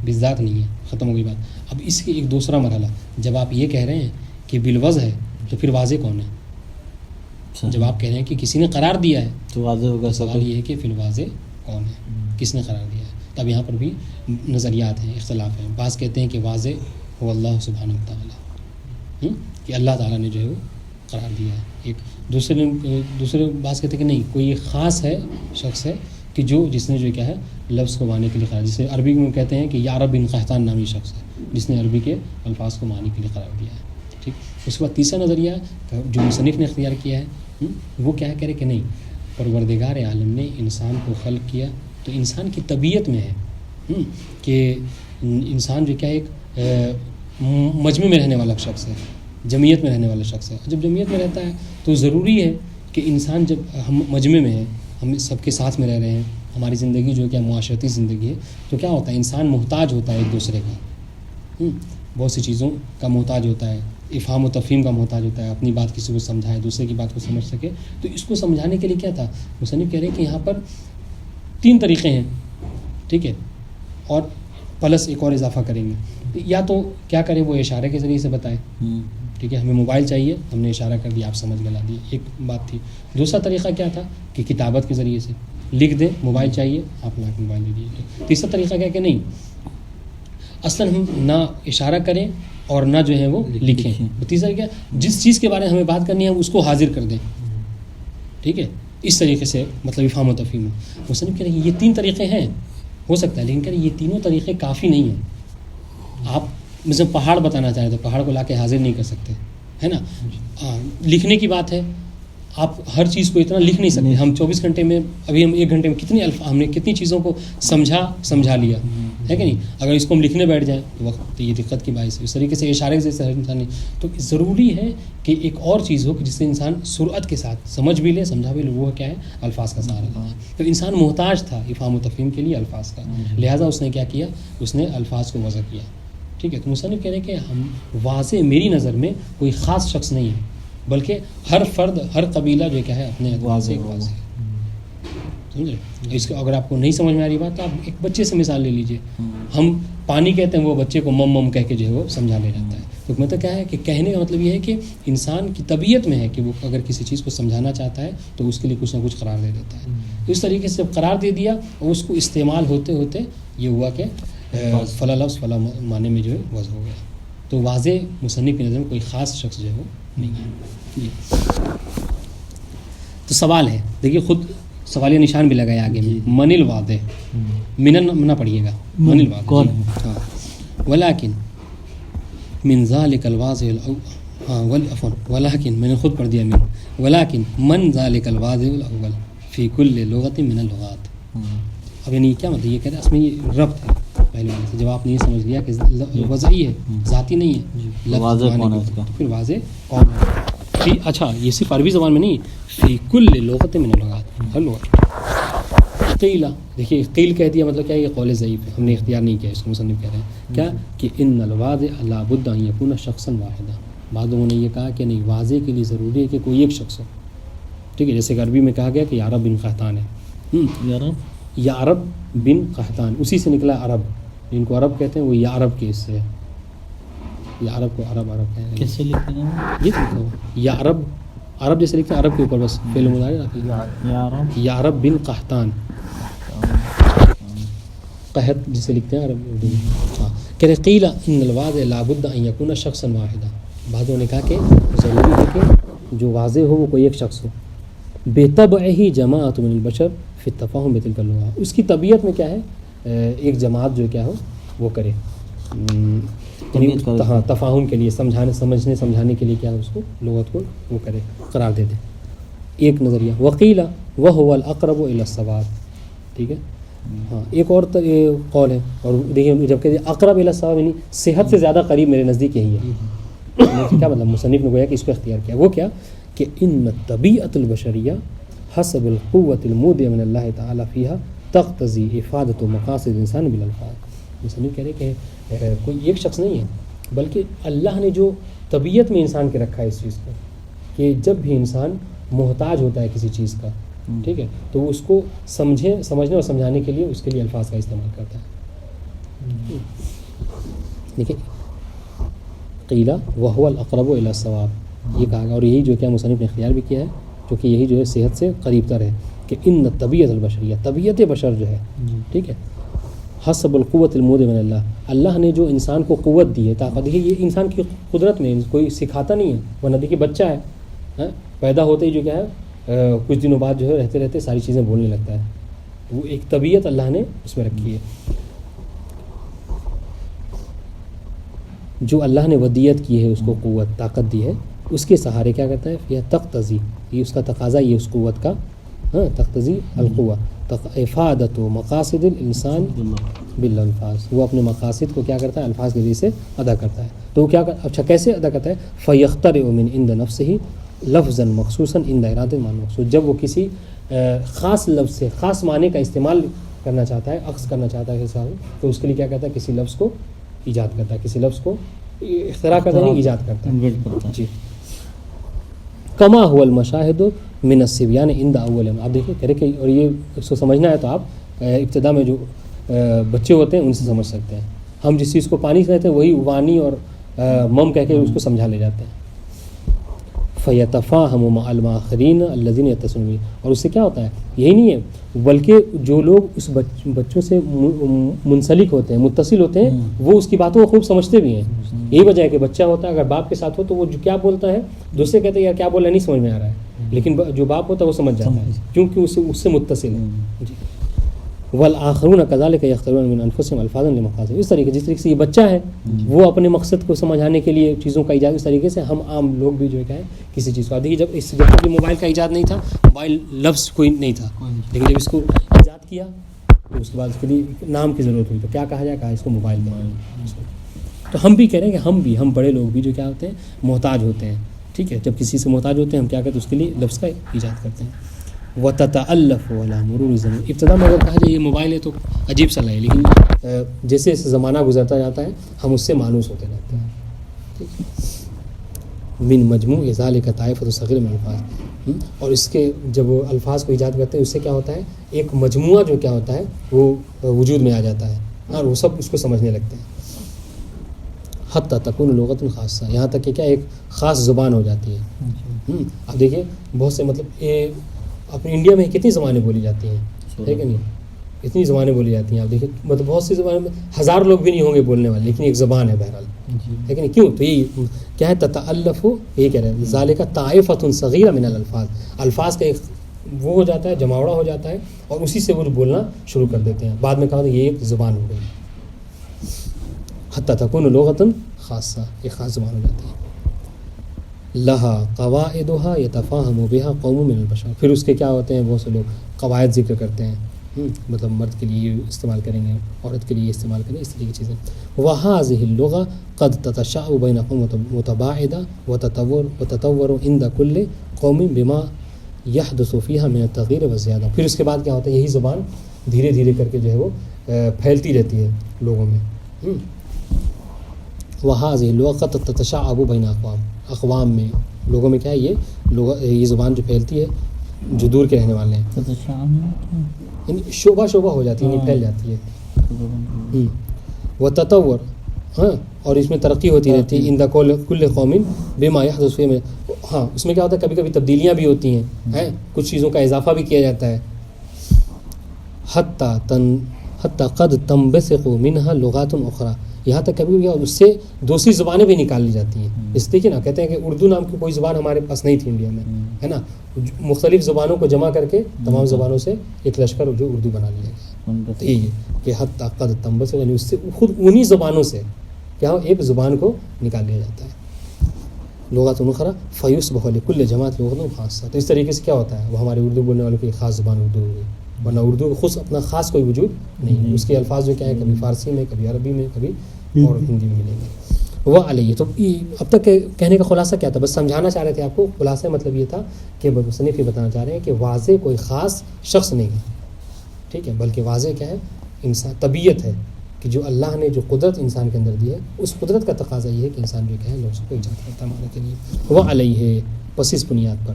A: بالذات نہیں ہے، ختم ہو گئی بات. اب اس کے ایک دوسرا مرحلہ، جب آپ یہ کہہ رہے ہیں کہ بالوضع ہے تو پھر واضح کون ہے؟ جب آپ کہہ رہے ہیں کہ کسی نے قرار دیا ہے
B: تو واضح ہوگا.
A: سوال یہ ہے کہ فی الواضح کون ہے، کس نے قرار دیا ہے. تب یہاں پر بھی نظریات ہیں، اختلاف ہیں. بعض کہتے ہیں کہ واضح ہو اللہ سبحانہ و تعالیٰ، کہ اللہ تعالیٰ نے جو ہے وہ قرار دیا ہے. ایک دوسرے بعض کہتے ہیں کہ نہیں، کوئی خاص ہے، شخص ہے کہ جس نے جو کیا ہے لفظ کو معنی کے لیے قرار. جسے عربی میں کہتے ہیں کہ یا رب بن قحطان نامی شخص ہے جس نے عربی کے الفاظ کو معنی کے لیے قرار دیا ہے. ٹھیک. اس کے بعد تیسرا نظریہ جو مصنف نے اختیار کیا ہے وہ کیا کہہ رہے کہ نہیں، پروردگار عالم نے انسان کو خلق کیا تو انسان کی طبیعت میں ہے کہ انسان جو کیا ایک مجمع میں رہنے والا شخص ہے، جمعیت میں رہنے والا شخص ہے. جب جمعیت میں رہتا ہے تو ضروری ہے کہ انسان، جب ہم مجمع میں ہیں، ہم سب کے ساتھ میں رہ رہے ہیں، ہماری زندگی جو کیا معاشرتی زندگی ہے، تو کیا ہوتا ہے انسان محتاج ہوتا ہے ایک دوسرے کا، بہت سی چیزوں کا محتاج ہوتا ہے، افہام و تفہیم کا محتاج ہوتا ہے، اپنی بات کسی کو سمجھائے، دوسرے کی بات کو سمجھ سکے. تو اس کو سمجھانے کے لیے کیا تھا، مصنف کہہ رہے ہیں کہ یہاں پر 3 طریقے ہیں. ٹھیک ہے، اور پلس ایک اور اضافہ کریں گے. یا تو کیا کریں، وہ اشارے کے ذریعے سے بتائیں. ٹھیک ہے، ہمیں موبائل چاہیے، ہم نے اشارہ کر دیا، آپ سمجھ گلا دیے، ایک بات تھی. دوسرا طریقہ کیا تھا کہ کتابت کے ذریعے سے لکھ دیں، موبائل چاہیے آپ لا کے موبائل دے دیجیے. تیسرا طریقہ کیا کہ نہیں، اصلاً ہم نہ اشارہ کریں اور نہ جو ہے وہ لکھیں. تیسرا کیا، جس چیز کے بارے میں ہمیں بات کرنی ہے اس کو حاضر کر دیں. ٹھیک ہے، اس طریقے سے مطلب افہام و تفہیم. مصنف کہہ رہے ہیں یہ 3 طریقے ہیں، ہو سکتا ہے، لیکن کہہ رہے یہ تینوں طریقے کافی نہیں ہیں. آپ مثلا پہاڑ بتانا چاہیں تو پہاڑ کو لا کے حاضر نہیں کر سکتے، ہے نا. لکھنے کی بات ہے، آپ ہر چیز کو اتنا لکھ نہیں سکتے. ہم 24 گھنٹے میں، ابھی ہم 1 گھنٹے میں ہم نے کتنی چیزوں کو سمجھا لیا ہے کہ نہیں. اگر اس کو ہم لکھنے بیٹھ جائیں تو وقت تو یہ دقت کی باعث ہے. اس طریقے سے اشارے سے ہر انسان نہیں. تو ضروری ہے کہ ایک اور چیز ہو کہ جس سے انسان سرعت کے ساتھ سمجھ بھی لے، سمجھا بھی لے. وہ کیا ہے، الفاظ کا سہارا لینا. تو انسان محتاج تھا افہام و تفہیم کے لیے الفاظ کا، لہٰذا اس نے کیا کیا، اس نے الفاظ کو وضع کیا. ٹھیک ہے. تو مصنف کہہ رہے ہیں کہ ہم واضح میری نظر میں کوئی خاص شخص نہیں ہے، بلکہ ہر فرد، ہر قبیلہ جو کیا ہے اپنے اعتبار سے ایک واضح ہے. سمجھ رہے. اس کو اگر آپ کو نہیں سمجھ میں آ رہی بات تو آپ ایک بچے سے مثال لے لیجئے. ہم پانی کہتے ہیں، وہ بچے کو مم کہہ کے جو ہے وہ سمجھا لے جاتا ہے. تو مطلب کیا ہے کہ کہنے کا مطلب یہ ہے کہ انسان کی طبیعت میں ہے کہ وہ اگر کسی چیز کو سمجھانا چاہتا ہے تو اس کے لیے کچھ نہ کچھ قرار دے دیتا ہے. تو اس طریقے سے قرار دے دیا اور اس کو استعمال ہوتے ہوتے یہ ہوا کہ فلا لفظ فلا معنی میں جو ہے وضع ہو گیا. تو واضح مصنف کی نظر میں کوئی خاص شخص جو ہے وہ نہیں ہے. تو سوال ہے، دیکھیے خود سوالیہ نشان بھی لگایا آگے میں، من الواضح، من نہ پڑھیے گا، من الواضح. ہاں ولیکن من ذالک الواضح عفوا ولیکن میں نے خود پڑھ دیا من، ولیکن من ذالک الواضح الاول فی کل لغت من اللغات. اب یعنی کیا مطلب، یہ کہتے ہیں اس میں یہ ربط ہے پہلے والے سے. جب آپ نے یہ سمجھ لیا کہ وضعی ہے، ذاتی نہیں ہے،
B: واضح کون ہے اس کا،
A: تو پھر واضح کون ہے. اچھا یہ صرف عربی زبان میں نہیں، فی کل لغت من اللغات، ہر لغت. قیل، دیکھیے قیل کہہ دیا مطلب کیا ہے، یہ قول ضعیف ہے، ہم نے اختیار نہیں کیا اس کو. مصنف کہہ رہے ہیں کیا کہ ان الواضح لا بد ان یکون شخصا واحدا. بعض لوگوں نے یہ کہا کہ نہیں، واضح کے لیے ضروری ہے کہ کوئی ایک شخص ہو. ٹھیک ہے، جیسے کہ عربی میں کہا گیا کہ یعرب بن قحطان ہے، یعرب بن قحطان، اسی سے نکلا عرب. جن کو عرب کہتے ہیں وہ یعرب کے اس سے، یعرب کو عرب کہیں گے.
B: کیسے لکھتے ہیں
A: یہ لکھا ہو یعرب، عرب جیسے لکھتے ہیں عرب کے اوپر بس فعل مضارع رکھیے، یعرب بن قحطان، قحط جسے لکھتے ہیں عرب. ہاں کہہ رہے قیل ان الواضح لا بد ان یکون شخصا واحدا. بعضوں نے کہا کہ ضروری ہے کہ جو واضح ہو وہ کوئی ایک شخص ہو. بطبعہ جماعت من البشر فی التفاہم بتلک اللغات. اس کی طبیعت میں کیا ہے، ایک جماعت جو کیا ہو وہ کرے، یعنی ہاں تفاہم کے لیے، سمجھانے کے لیے کیا ہے اس کو لغت کو وہ کرے، قرار دے دے. ایک نظریہ. وقیل وهو الاقرب الى الصواب. ٹھیک ہے، ہاں ایک اور قول ہے. اور دیکھیے جب کہ اقرب الى الصواب یعنی صحت سے زیادہ قریب میرے نزدیک یہی ہے. کیا مطلب، مصنف نے گویا کہ اس کو اختیار کیا. وہ کیا کہ ان طبیعت البشریہ حسب القوت المودع من اللہ تعالی فیہا تقتضی افادۃ مقاصد انسان بالالفاظ. مصنف کہہ رہے کہ کوئی ایک شخص نہیں ہے، بلکہ اللہ نے جو طبیعت میں انسان کے رکھا ہے اس چیز کو، کہ جب بھی انسان محتاج ہوتا ہے کسی چیز کا، ٹھیک ہے، تو وہ اس کو سمجھنے اور سمجھانے کے لیے اس کے لیے الفاظ کا استعمال کرتا ہے. دیکھیں قیل وهو الاقرب الى الصواب، یہ کہا گیا. اور یہی جو کیا مصنف نے اختیار بھی کیا ہے، کیونکہ یہی جو ہے صحت سے قریب تر ہے، کہ ان طبیعت البشریہ، طبیعت بشر جو ہے، ٹھیک ہے، حسب القوت المودع من اللہ، اللہ نے جو انسان کو قوت دی ہے، طاقت. دیکھیے یہ انسان کی قدرت میں کوئی سکھاتا نہیں ہے، ورنہ دیکھیے بچہ ہے پیدا ہوتے ہی جو کیا ہے کچھ دنوں بعد جو ہے رہتے رہتے ساری چیزیں بولنے لگتا ہے. وہ ایک طبیعت اللہ نے اس میں رکھی ہے. جو اللہ نے ودیت کی ہے، اس کو قوت طاقت دی ہے، اس کے سہارے کیا کرتا ہے، یہ تقتضی، یہ اس کا تقاضا، یہ اس قوت کا تقتضی القوہ افادۃ مقاصد الانسان بالالفاظ. وہ اپنے مقاصد کو کیا کرتا ہے، الفاظ کے ذریعے سے ادا کرتا ہے. تو وہ کیا اچھا کیسے ادا کرتا ہے، فیخترع من عند نفسہ لفظا مخصوصا عند ارادۃ معنی مخصوص. جب وہ کسی خاص لفظ سے خاص معنی کا استعمال کرنا چاہتا ہے، اخذ کرنا چاہتا ہے، تو اس کے لیے کیا کرتا ہے، کسی لفظ کو ایجاد کرتا ہے، کسی لفظ کو اختراع کرتا ہے، ایجاد کرتا ہے. جی کما هو المشاہد من الصبیان عند اول. آپ دیکھیں کہہ رہے کہ، اور یہ اس کو سمجھنا ہے تو آپ ابتدا میں جو بچے ہوتے ہیں ان سے سمجھ سکتے ہیں. ہم جس چیز کو پانی کہتے ہیں وہی وانی اور مم کہہ کے اس کو سمجھا لے جاتے ہیں. فیتفاہم مع الآخرین الذین یتصلون بہ. اور اس سے کیا ہوتا ہے، یہی نہیں ہے بلکہ جو لوگ اس بچوں سے منسلک ہوتے ہیں، متصل ہوتے ہیں، وہ اس کی باتوں کو خوب سمجھتے بھی ہیں. یہی وجہ ہے کہ بچہ ہوتا ہے اگر باپ کے ساتھ ہو تو وہ جو کیا بولتا ہے دوسرے کہتے ہیں یار کیا بول رہا ہے نہیں سمجھ میں آ رہا ہے، لیکن جو باپ ہوتا ہے وہ سمجھ جاتا ہے کیونکہ اس سے متصل ہے. جی والآخرون کذالک یخترون من انفسهم الفاظا لمقاصد. اس طریقے جس طریقے سے یہ بچہ ہے وہ اپنے مقصد کو سمجھانے کے لیے چیزوں کا ایجاد، اس طریقے سے ہم عام لوگ بھی جو ہے کسی چیز کو. دیکھیے جب موبائل کا ایجاد نہیں تھا، موبائل لفظ کوئی نہیں تھا، لیکن جب اس کو ایجاد کیا تو اس کے بعد اس کے لیے نام کی ضرورت ہوئی، تو کیا کہا جائے، کہا اس کو موبائل میں. تو ہم بھی کہہ رہے ہیں کہ ہم بڑے لوگ بھی جو کیا ہوتے ہیں محتاج ہوتے ہیں. ٹھیک ہے، جب کسی سے محتاج ہوتے ہیں ہم کیا کرتے ہیں، اس کے لیے لفظ کا ایجاد کرتے ہیں. وتتألف على مرور الزمان. ابتدا میں اگر کہا جائے یہ موبائل ہے تو عجیب سا لگے، لیکن جیسے زمانہ گزرتا جاتا ہے ہم اس سے مانوس ہوتے جاتے ہیں. من مجموع ذالک طائفۃ صغیر من الفاظ. اور اس کے جب وہ الفاظ کو ایجاد کرتے ہیں اس سے کیا ہوتا ہے، ایک مجموعہ جو کیا ہوتا ہے وہ وجود میں آ جاتا ہے اور وہ سب اس کو سمجھنے لگتے ہیں. حتیٰ تکون لغت خاصہ، یہاں تک کہ کیا ایک خاص زبان ہو جاتی ہے. اب دیکھیے بہت سے مطلب اپنے انڈیا میں کتنی زبانیں بولی جاتی ہیں، ہے کہ نہیں. اتنی زبانیں بولی جاتی ہیں. آپ دیکھیں مطلب بہت سی زبانیں میں 1000 لوگ بھی نہیں ہوں گے بولنے والے, لیکن ایک زبان ہے بہرحال. لیکن کیوں؟ تو یہ کیا ہے تتألف, یہ کہہ رہے ہیں ذالک طائفۃ صغیرہ من الالفاظ, الفاظ کا ایک وہ ہو جاتا ہے, جماوڑا ہو جاتا ہے, اور اسی سے وہ بولنا شروع کر دیتے ہیں. بعد میں کہا یہ ایک زبان ہو گئی, حتی تکون لغۃ خاصہ, ایک خاص زبان ہو جاتی ہے. لہا قواعدہا یتفاہم بہا قوم من البشر, پھر اس کے کیا ہوتے ہیں, بہت سے لوگ قواعد ذکر کرتے ہیں, مطلب مرد کے لیے استعمال کریں گے, عورت کے لیے استعمال کریں گے, اس طرح کی چیزیں. وہذہ اللغہ قد تتشعب بین قوم متباعدہ وتتطور عند کل قوم بما یحدث فیہا من التغییر والزیادہ. پھر اس کے بعد کیا ہوتا ہے, یہی زبان دھیرے دھیرے کر کے جو ہے وہ پھیلتی رہتی ہے لوگوں میں. وہذہ اللغہ قد تتشعب بین اقوام میں, لوگوں میں کیا ہے یہ زبان جو پھیلتی ہے جو دور کے رہنے والے ہیں, یعنی شعبہ ہو جاتی ہے, پھیل جاتی ہے. وہ تطور, ہاں, اور اس میں ترقی ہوتی رہتی ہے. ان دا کل قوم بما یحدث فیہا میں, ہاں اس میں کیا ہوتا ہے کبھی کبھی تبدیلیاں بھی ہوتی ہیں, کچھ چیزوں کا اضافہ بھی کیا جاتا ہے. حتی قد تنبثق منها لغات اخرى, یہاں تک کبھی اس سے دوسری زبانیں بھی نکال لی جاتی ہیں. اس دیکھیے نا, کہتے ہیں کہ اردو نام کی کوئی زبان ہمارے پاس نہیں تھی انڈیا میں, ہے نا, مختلف زبانوں کو جمع کر کے تمام زبانوں سے ایک لشکر جو اردو بنا لیا گیا. تو یہ کہ حتی قد تنبثق, یعنی اس سے خود انہی زبانوں سے کیا ایک زبان کو نکال لیا جاتا ہے. لغات اخرى فیصبح لکل جماعت لغۃ خاصہ, تو اس طریقے سے کیا ہوتا ہے, وہ ہمارے اردو بولنے والوں کی ایک خاص زبان اردو ہو گئی, ورنہ اردو خود اپنا خاص کوئی وجود نہیں ہے. اس کے الفاظ جو کیا ہے کبھی فارسی میں, کبھی عربی میں, کبھی اور ہندی میں ملیں گے. وہ علیہ, تو اب تک کہنے کا خلاصہ کیا تھا, بس سمجھانا چاہ رہے تھے آپ کو. خلاصہ مطلب یہ تھا کہ مصنف یہ بتانا چاہ رہے ہیں کہ واضح کوئی خاص شخص نہیں ہے, ٹھیک ہے, بلکہ واضح کیا ہے انسان طبیعت ہے, کہ جو اللہ نے جو قدرت انسان کے اندر دی ہے, اس قدرت کا تقاضا یہ ہے کہ انسان جو کیا ہے لفظ کو ایجاد کرتا ہے ہمارے کے لیے. وہ علیہ, پس اس بنیاد پر,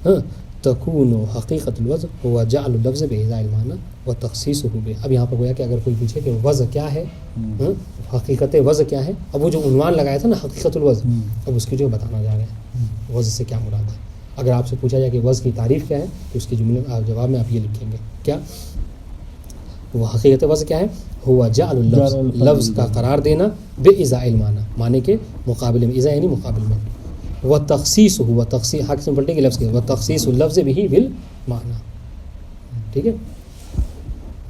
A: ہاں, تکون حقیقت الوضع ہوا جعل اللفظ بإحضاء المعنی و تخصیصہ بہ. اب یہاں پر گویا کہ اگر کوئی پوچھے کہ وضع کیا ہے, حقیقت وضع کیا ہے, اب وہ جو عنوان لگایا تھا نا حقیقت الوضع, اب اس کی جو بتانا جا رہے ہیں وضع سے کیا مراد ہے. اگر آپ سے پوچھا جائے کہ وضع کی تعریف کیا ہے, تو اس کے جملے جواب میں آپ یہ لکھیں گے کیا, وہ حقیقت وضع کیا ہے, ہوا جعل اللفظ, لفظ کا قرار دینا, بإحضاء المعنی, معنی کے مقابلے میں, احضاء یعنی مقابل میں, و تخصیص ہوا, تخصیص حق سے پلٹے کے لفظ کے, و تخصیص اللفظ بھی بالمعنی, ٹھیک ہے.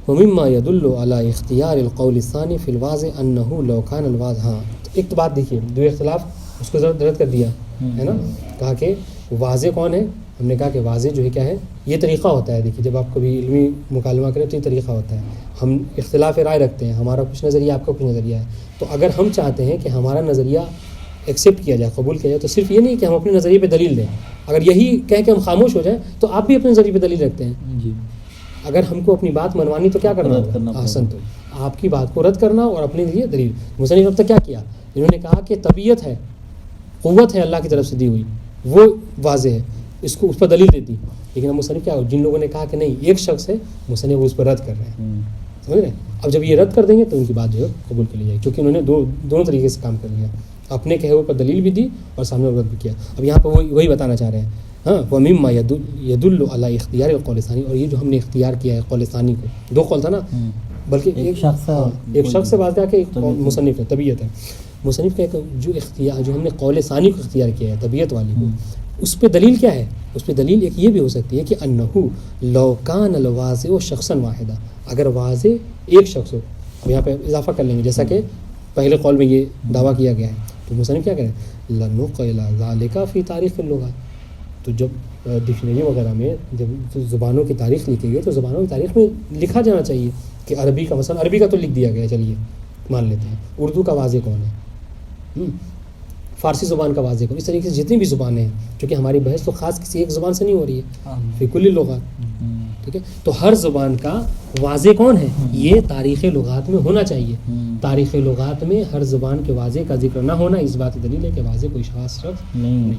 A: ومما يدل على اختیار القول الثانی فی الواضح انه لو كان الواضح, ہاں ایک تو بات دیکھیے, دو اختلاف اس کو رد کر دیا ہے نا, کہا کہ واضح کون ہے, ہم نے کہا کہ واضح جو ہے کیا ہے, یہ طریقہ ہوتا ہے. دیکھیے جب آپ کبھی علمی مکالمہ کریں تو یہ طریقہ ہوتا ہے, ہم اختلاف رائے رکھتے ہیں, ہمارا کچھ نظریہ آپ کا کچھ نظریہ ہے, تو اگر ہم چاہتے ہیں کہ ہمارا نظریہ ایکسیپٹ کیا جائے, قبول کیا جائے, تو صرف یہ نہیں کہ ہم اپنے نظریے پہ دلیل دیں. اگر یہی کہہ کے ہم خاموش ہو جائیں تو آپ بھی اپنے نظریے پہ دلیل رکھتے ہیں.
B: جی,
A: اگر ہم کو اپنی بات منوانی تو کیا کرنا ہوگا, احسن, تو آپ کی بات کو رد کرنا اور اپنے لیے دلیل. مصنف اب تک کیا کیا, انہوں نے کہا کہ طبیعت ہے, قوت ہے اللہ کی طرف سے دی ہوئی, وہ واضح ہے, اس کو اس پر دلیل دیتی. لیکن اب مصنف کیا, جن لوگوں نے کہا کہ نہیں ایک شخص ہے, مصنف وہ اس پر رد کر رہے ہیں, سمجھ رہے ہیں. اب جب یہ رد کر دیں گے تو ان کی بات جو ہے قبول کر لی جائے, کیونکہ انہوں نے دونوں طریقے سے کام کر لیا, اپنے کہے ہوئے پر دلیل بھی دی اور سامنے رد بھی کیا. اب یہاں پہ وہی بتانا چاہ رہے ہیں, ہاں, ومما يدل على اختیار القول الثانی, اور یہ جو ہم نے اختیار کیا ہے قول ثانی کو, دو قول تھا نا, بلکہ ایک شخص سے بات کیا کہ مصنف ہے, طبیعت ہے. مصنف کا جو اختیار, جو ہم نے قول ثانی کو اختیار کیا ہے طبیعت والی کو, اس پہ دلیل کیا ہے, اس پہ دلیل ایک یہ بھی ہو سکتی ہے کہ انہو لو کان الواضح شخصا واحدا, اگر واضح ایک شخص ہو. اب یہاں پہ اضافہ کر لیں گے, جیسا کہ پہلے قول میں یہ دعویٰ کیا گیا ہے, تو مصنف کیا کریں, لنقل ذلک فی تاریخ اللغات, تو جب ڈکشنری وغیرہ میں جب زبانوں کی تاریخ لکھی گئی تو زبانوں کی تاریخ میں لکھا جانا چاہیے کہ عربی کا, مثلا عربی کا تو لکھ دیا گیا, چلیے مان لیتے ہیں, اردو کا واضح کون ہے, فارسی زبان کا واضح کون, اس طریقے سے جتنی بھی زبانیں ہیں, کیونکہ ہماری بحث تو خاص کسی ایک زبان سے نہیں ہو رہی ہے, فی کل لغات, ٹھیک ہے. تو ہر زبان کا واضح کون ہے, یہ تاریخ لغات میں ہونا چاہیے. تاریخ لغات میں ہر زبان کے واضح کا ذکر نہ ہونا اس بات کی دلیل ہے کہ واضح کوئی خاص شخص نہیں ہے.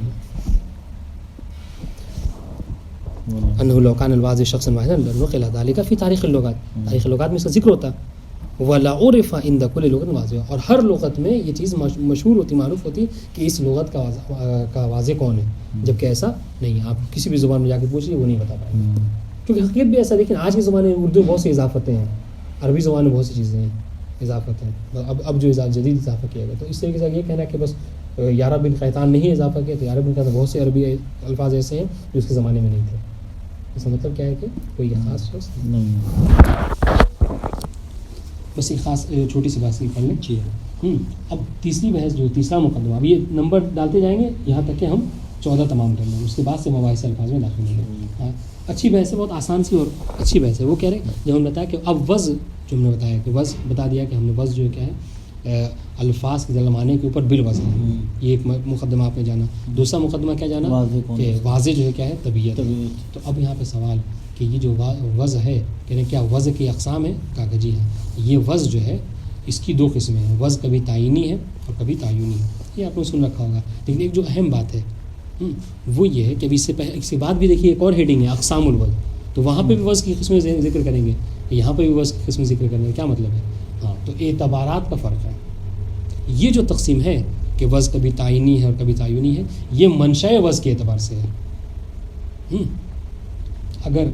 A: انه لو كان الواضح شخصا واحدا لنقل ذلك في تاریخ اللغات, تاریخ لغات میں اس کا ذکر ہوتا. ولا عرف عند كل لغت واضح, اور ہر لغت میں یہ چیز مشہور ہوتی, معروف ہوتی کہ اس لغت کا واضح کون ہے, جبکہ ایسا نہیں ہے. آپ کسی بھی زبان میں جا کے پوچھیے وہ نہیں بتا پائیں گے, کیونکہ حقیقت بھی ایسا. لیکن آج کے زمانے میں اردو میں بہت سی اضافتیں ہیں, عربی زبان میں بہت سی چیزیں ہیں اضافت ہیں، اب جو جدید اضافہ کیا گیا، تو اس طریقے سے یہ کہنا ہے کہ بس یارہ بن قیطان نہیں اضافہ کیا، تو یارہ بن قیطان بہت سے عربی الفاظ ایسے ہیں جو اس کے زمانے میں نہیں تھے. اس کا مطلب کیا ہے کہ کوئی خاص شخص
B: نہیں.
A: بس ایک خاص چھوٹی سی بات پڑھ لیں.
B: جی.
A: اب تیسری بحث جو تیسرا مقدمہ، اب یہ نمبر ڈالتے جائیں گے یہاں تک کہ ہم 14 تمام کر لیں، اس کے بعد سے مباحث الفاظ میں داخل ہوں گے. ہاں اچھی بحث ہے، بہت آسان سی اور اچھی بحث ہے. وہ کہہ رہے ہیں جب ہم نے بتایا کہ اب وضع جو ہم نے بتایا کہ وضع بتا دیا کہ ہم نے وضع جو ہے کیا ہے الفاظ کے دلمانے کے اوپر بالوزن ہے، یہ ایک مقدمہ آپ نے جانا. دوسرا مقدمہ کیا جانا کہ واضح جو ہے کیا ہے طبیعت. تو اب یہاں پہ سوال کہ یہ جو وضع ہے کہہ رہے ہیں کیا وضع کی اقسام ہے؟ کہا کہ جی ہاں، یہ وضع جو ہے اس کی دو قسمیں ہیں، وضع کبھی تعینی ہے اور کبھی تعینی ہے. یہ آپ نے سن رکھا ہوگا، لیکن ایک جو اہم بات ہے وہ یہ ہے کہ ابھی اس کے بعد بھی دیکھیے ایک اور ہیڈنگ ہے اقسام الوضع، تو وہاں پہ بھی وضع کی قسمیں ذکر کریں گے، یہاں پہ بھی وضع کی قسمیں ذکر کریں گے. کیا مطلب ہے؟ ہاں تو اعتبارات کا فرق ہے. یہ جو تقسیم ہے کہ وضع کبھی تعینی ہے اور کبھی تعینی ہے، یہ منشأ وضع کے اعتبار سے ہے. اگر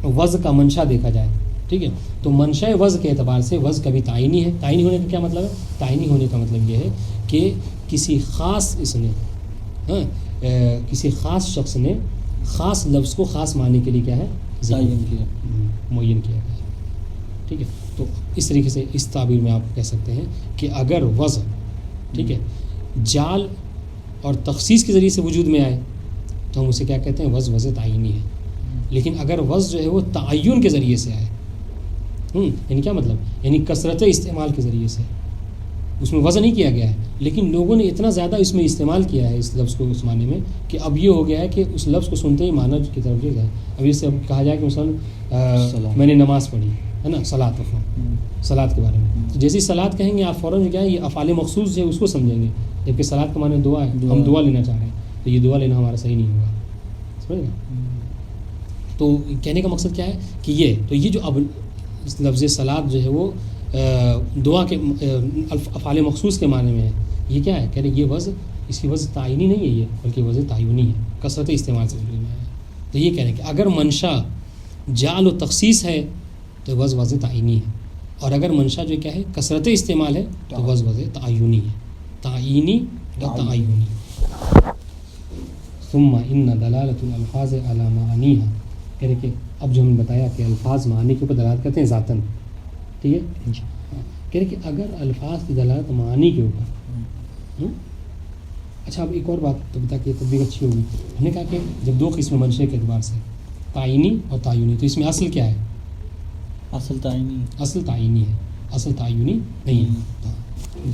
A: وضع کا منشا دیکھا جائے، ٹھیک ہے، تو منشأ وضع کے اعتبار سے وضع کبھی تعینی ہے. تعینی ہونے کا کیا مطلب ہے؟ تعینی ہونے کا مطلب یہ ہے کہ کسی خاص کسی خاص شخص نے خاص لفظ کو خاص معنی کے لیے کیا ہے معین کیا گیا ہے. ٹھیک ہے، تو اس طریقے سے اس تعبیر میں آپ کہہ سکتے ہیں کہ اگر وضع ٹھیک ہے جعل اور تخصیص کے ذریعے سے وجود میں آئے تو ہم اسے کیا کہتے ہیں؟ وضع تعینی ہے. لیکن اگر وضع جو ہے وہ تعین کے ذریعے سے آئے، یعنی کیا مطلب؟ یعنی کثرت استعمال کے ذریعے سے، اس میں وضع نہیں کیا گیا ہے لیکن لوگوں نے اتنا زیادہ اس میں استعمال کیا ہے اس لفظ کو اس معنی میں کہ اب یہ ہو گیا ہے کہ اس لفظ کو سنتے ہی معنی کی طرف لے گئے. اب اس سے اب کہا جائے کہ مثلاً میں نے نماز پڑھی ہے نا، صلاۃ صلاۃ کے بارے میں، تو جیسی صلاۃ کہیں گے آپ فوراً جو کیا ہے یہ افعال مخصوص ہے اس کو سمجھیں گے، جبکہ صلاۃ کا معنی دعا ہے، ہم دعا لینا چاہ رہے ہیں تو یہ دعا لینا ہمارا صحیح نہیں ہوگا. سمجھ گئے؟ تو کہنے کا مقصد کیا ہے کہ یہ جو اب لفظ صلاۃ جو ہے وہ دعا کے افعال مخصوص کے معنی میں ہے، یہ کیا ہے؟ کہہ رہے یہ وضع اس کی وضع تعینی نہیں ہے یہ، بلکہ وضع تعینی ہے، کثرت استعمال سے وجود میں ہے. تو یہ کہہ رہے ہیں کہ اگر منشا جعل و تخصیص ہے تو وضع تعینی ہے، اور اگر منشا جو کیا ہے کثرت استعمال ہے تو وضع تعینی ہے، تعینی و تعینی. ثم ان دلالت الالفاظ علی معانیها، کہہ رہے کہ اب جو ہم نے بتایا کہ الفاظ معنی کے اوپر دلالت کرتے ہیں ذاتاً، ٹھیک ہے، کہہ رہے کہ اگر الفاظ کی دلالت معنی کے اوپر اچھا اب ایک اور بات تو بتا کہ تطبیق اچھی ہوگی. ہم نے کہا کہ جب دو قسم منشأ کے اعتبار سے تعینی اور تعینی، تو اس میں اصل کیا ہے؟
B: اصل تعینی
A: ہے، اصل تعینی نہیں ہے.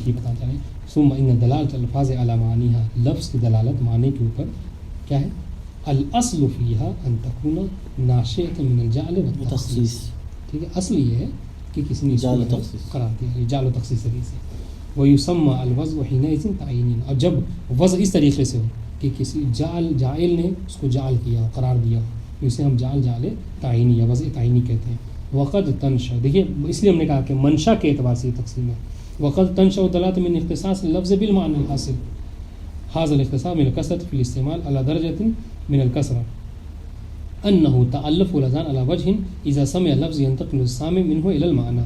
A: یہ بتا چاہیں ثم ان دلالت الفاظ علی معانیها، لفظ کی دلالت معنی کے اوپر کیا ہے؟ الاصل فیها ان تکون ناشئة من الجعل والتخصیص. ٹھیک ہے، اصل یہ ہے کہ کسی نے
B: جعل و تخصیص
A: قرار دیا، جعل و تخصیص سے. ویسمى الوضع حینئذ تعیینا، اور جب وضع اس طریقے سے ہو کہ کسی جاعل نے اس کو جعل کیا قرار دیا، اسے ہم جعل تعینی یا وضع تعینی کہتے ہیں. وقد تنشأ، دیکھیے اس لیے ہم نے کہا کہ منشا کے اعتبار سے یہ تقسیم ہے. وقد تنشأ دلالة من اختصاص اللفظ بالمعنى الحاصل، هذا الاختصاص من الكثرة في الاستعمال على درجة من الكثرة أنه تألف الأذهان على وجه إذا سمع اللفظ ينتقل السامع منه إلى المعنى.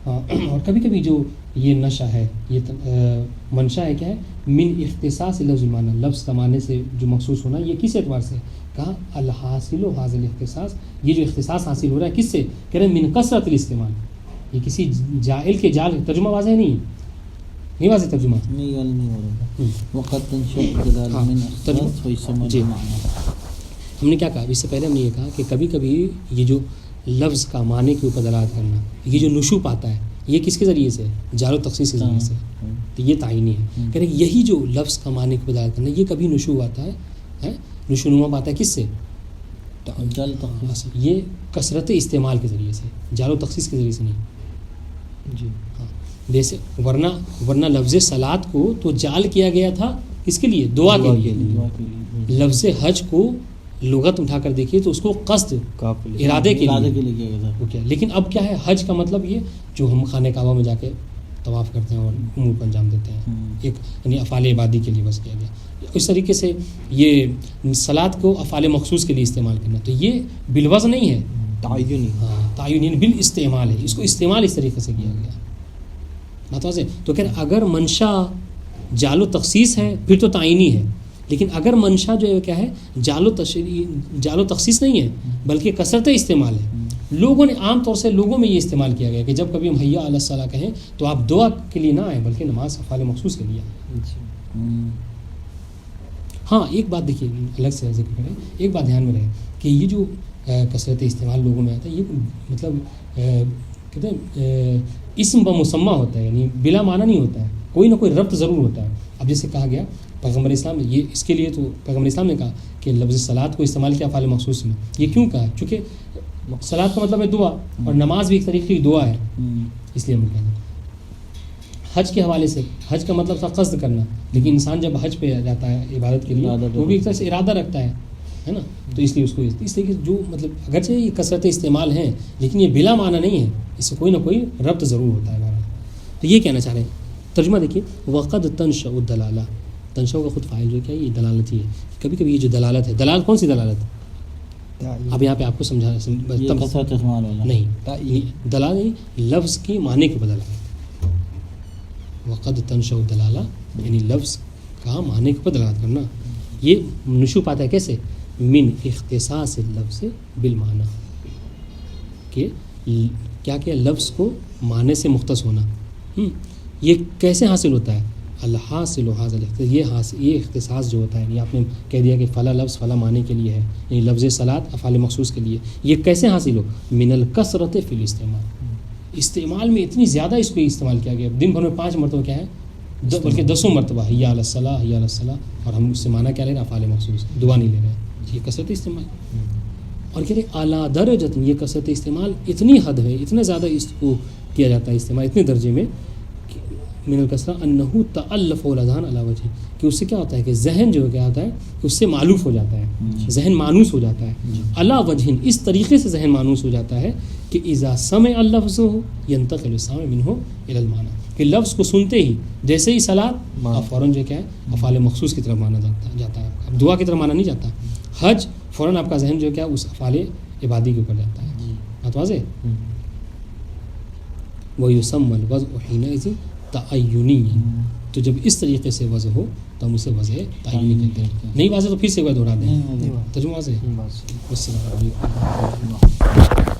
A: اور کبھی کبھی جو یہ نشا ہے، یہ منشا ہے، کیا ہے؟ من اختصاص لفظ المعنی، لفظ کا معنی سے جو مخصوص ہونا، یہ کس اعتبار سے؟ کہا الحاصل هذا الاختصاص، یہ جو اختصاص حاصل ہو رہا ہے کس سے؟ کہہ رہے ہیں من کثرت الاستعمال. یہ کسی جاہل کے جعل، ترجمہ واضح نہیں واضح ترجمہ
B: نہیں ہو رہا. وقت تنشأ دلالة من اختصاص ويسمى المعنى.
A: ہم نے کیا کہا اس سے پہلے؟ ہم نے یہ کہا کہ کبھی کبھی یہ جو لفظ کا معنی کے اوپر دلالت کرنا، یہ جو نشو پاتا ہے، یہ کس کے ذریعے سے؟ جعل و تخصیص کے ذریعے سے. تو یہ تعینی ہے. کہہ رہے ہیں یہی جو لفظ کا معنی کے اوپر دلالت کرنا، یہ کبھی نشو آتا ہے، نشو نما پاتا ہے کس سے؟ یہ کثرت استعمال کے ذریعے سے، جعل و تخصیص کے ذریعے سے نہیں.
B: جی
A: ہاں، جیسے ورنہ لفظ صلاۃ کو تو جعل کیا گیا تھا کس کے لیے؟ دعا کے لیے. لفظ حج کو لغت اٹھا کر دیکھیے تو اس کو قصد ارادے کے لیے کیا. لیکن اب کیا ہے؟ حج کا مطلب یہ جو ہم خانہ کعبہ میں جا کے طواف کرتے ہیں اور امور کو انجام دیتے ہیں، ایک یعنی افعال عبادی کے لیے بس کیا گیا. اس طریقے سے یہ صلاۃ کو افعال مخصوص کے لیے استعمال کرنا، تو یہ بالوضع نہیں ہے،
B: تعینی.
A: ہاں تعین یعنی بالاستعمال ہے، اس کو استعمال اس طریقے سے کیا گیا. بات واضح. تو کہ اگر منشا جال و تخصیص ہے پھر تو تعینی ہے، لیکن اگر منشا جو ہے کیا ہے جال و تخصیص نہیں ہے بلکہ کثرت استعمال ہے. لوگوں نے عام طور سے لوگوں میں یہ استعمال کیا گیا کہ جب کبھی ہم حیا علی الصلاۃ کہیں تو آپ دعا کے لیے نہ آئیں بلکہ نماز افعال مخصوص کے لیے آئیں. ہاں ایک بات دیکھیے الگ سے ذکر کریں، ایک بات دھیان میں رہے کہ یہ جو کثرت استعمال لوگوں میں آتا ہے یہ مطلب کہتے ہیں اسم بمسمہ ہوتا ہے، یعنی بلا معنی نہیں ہوتا ہے، کوئی نہ کوئی ربط ضرور ہوتا ہے. اب جیسے کہا گیا پیغمبر اسلام نے یہ اس کے لیے تو پیغمبر اسلام نے کہا کہ لفظ صلاۃ کو استعمال کیا افعال مخصوص میں. یہ کیوں کہا؟ چونکہ صلاۃ کا مطلب ہے دعا اور نماز بھی ایک طریقے کی دعا ہے، اس لیے ہم کہتے ہیں. حج کے حوالے سے حج کا مطلب تھا قصد کرنا، لیکن انسان جب حج پہ جاتا ہے عبادت کے لیے وہ بھی ایک طرح سے ارادہ رکھتا ہے نا، تو اس لیے اس کو اس طریقے سے جو مطلب اگرچہ یہ کثرت استعمال ہیں لیکن یہ بلا معنی نہیں ہے، اس سے کوئی نہ کوئی ربط ضرور ہوتا ہے. تو یہ کہنا چاہ رہے ہیں. ترجمہ دیکھیے وقد تنشأ الدلالہ، تنشأ کا خود فاعل جو ہے کیا یہ دلالت ہی ہے. کبھی کبھی یہ جو دلالت ہے، دلالت کون سی دلالت ہے؟ اب یہاں پہ آپ کو سمجھا
B: کثرت استعمال والا
A: نہیں، دلالت لفظ کی معنی کے بدل ہے. وقد تنشأ الدلالہ یعنی لفظ کا معنی کے بدل کرنا. یہ نشو پاتا ہے کیسے؟ من اختصاص اللفظ بالمعنی، کہ کیا کیا لفظ کو معنی سے مختص ہونا. یہ کیسے حاصل ہوتا ہے؟ الحاصل حاصل یہ اختصاص جو ہوتا ہے، یعنی آپ نے کہہ دیا کہ فلاں لفظ فلاں معنی کے لیے ہے، یعنی لفظ صلاۃ افعال مخصوص کے لیے. یہ کیسے حاصل ہو؟ من الکثرت فی الاستعمال، استعمال میں اتنی زیادہ اس کو استعمال کیا گیا. دن بھر میں 5 مرتبہ کیا ہے بلکہ 10 مرتبہ حیا علی الصلاۃ حیا علی الصلاۃ، اور ہم اس سے معنی کیا لے رہے ہیں؟ افعال مخصوص، دعا نہیں لے رہے ہیں. یہ کثرت استعمال. اور کہتے ہیں اعلیٰ درجۃ، یہ کثرت استعمال اتنی حد ہے، اتنا زیادہ اس کو کیا جاتا ہے استعمال اتنے درجے میں من الکثرہ انہ تألف الاذہان علی وجہ، کہ اس سے کیا ہوتا ہے کہ ذہن جو کیا ہوتا ہے کہ اس سے معلوف ہو جاتا ہے، ذہن مانوس ہو جاتا ہے. علی وجہ اس طریقے سے ذہن مانوس ہو جاتا ہے کہ اذا سمع اللفظ ينتقل السامع منہ الی المعنی، کہ لفظ کو سنتے ہی جیسے ہی صلاۃ آپ فوراً جو کیا ہے افعال مخصوص کی طرف مانا جاتا ہے. اب دعا کی طرف مانا نہیں جاتا. حج فوراً آپ کا ذہن جو کیا اس افعال عبادی کے اوپر جاتا ہے. بات واضح. وَيُسَمَّى الْوَضْعُ حِينَئِذٍ تعینی، تو جب اس طریقے سے وضع ہو تو ہم اسے وضع تعینی کہتے ہیں. نہیں واضح تو پھر سے ایک بار دہرا دیں. ترجمہ واضح. السلام علیکم.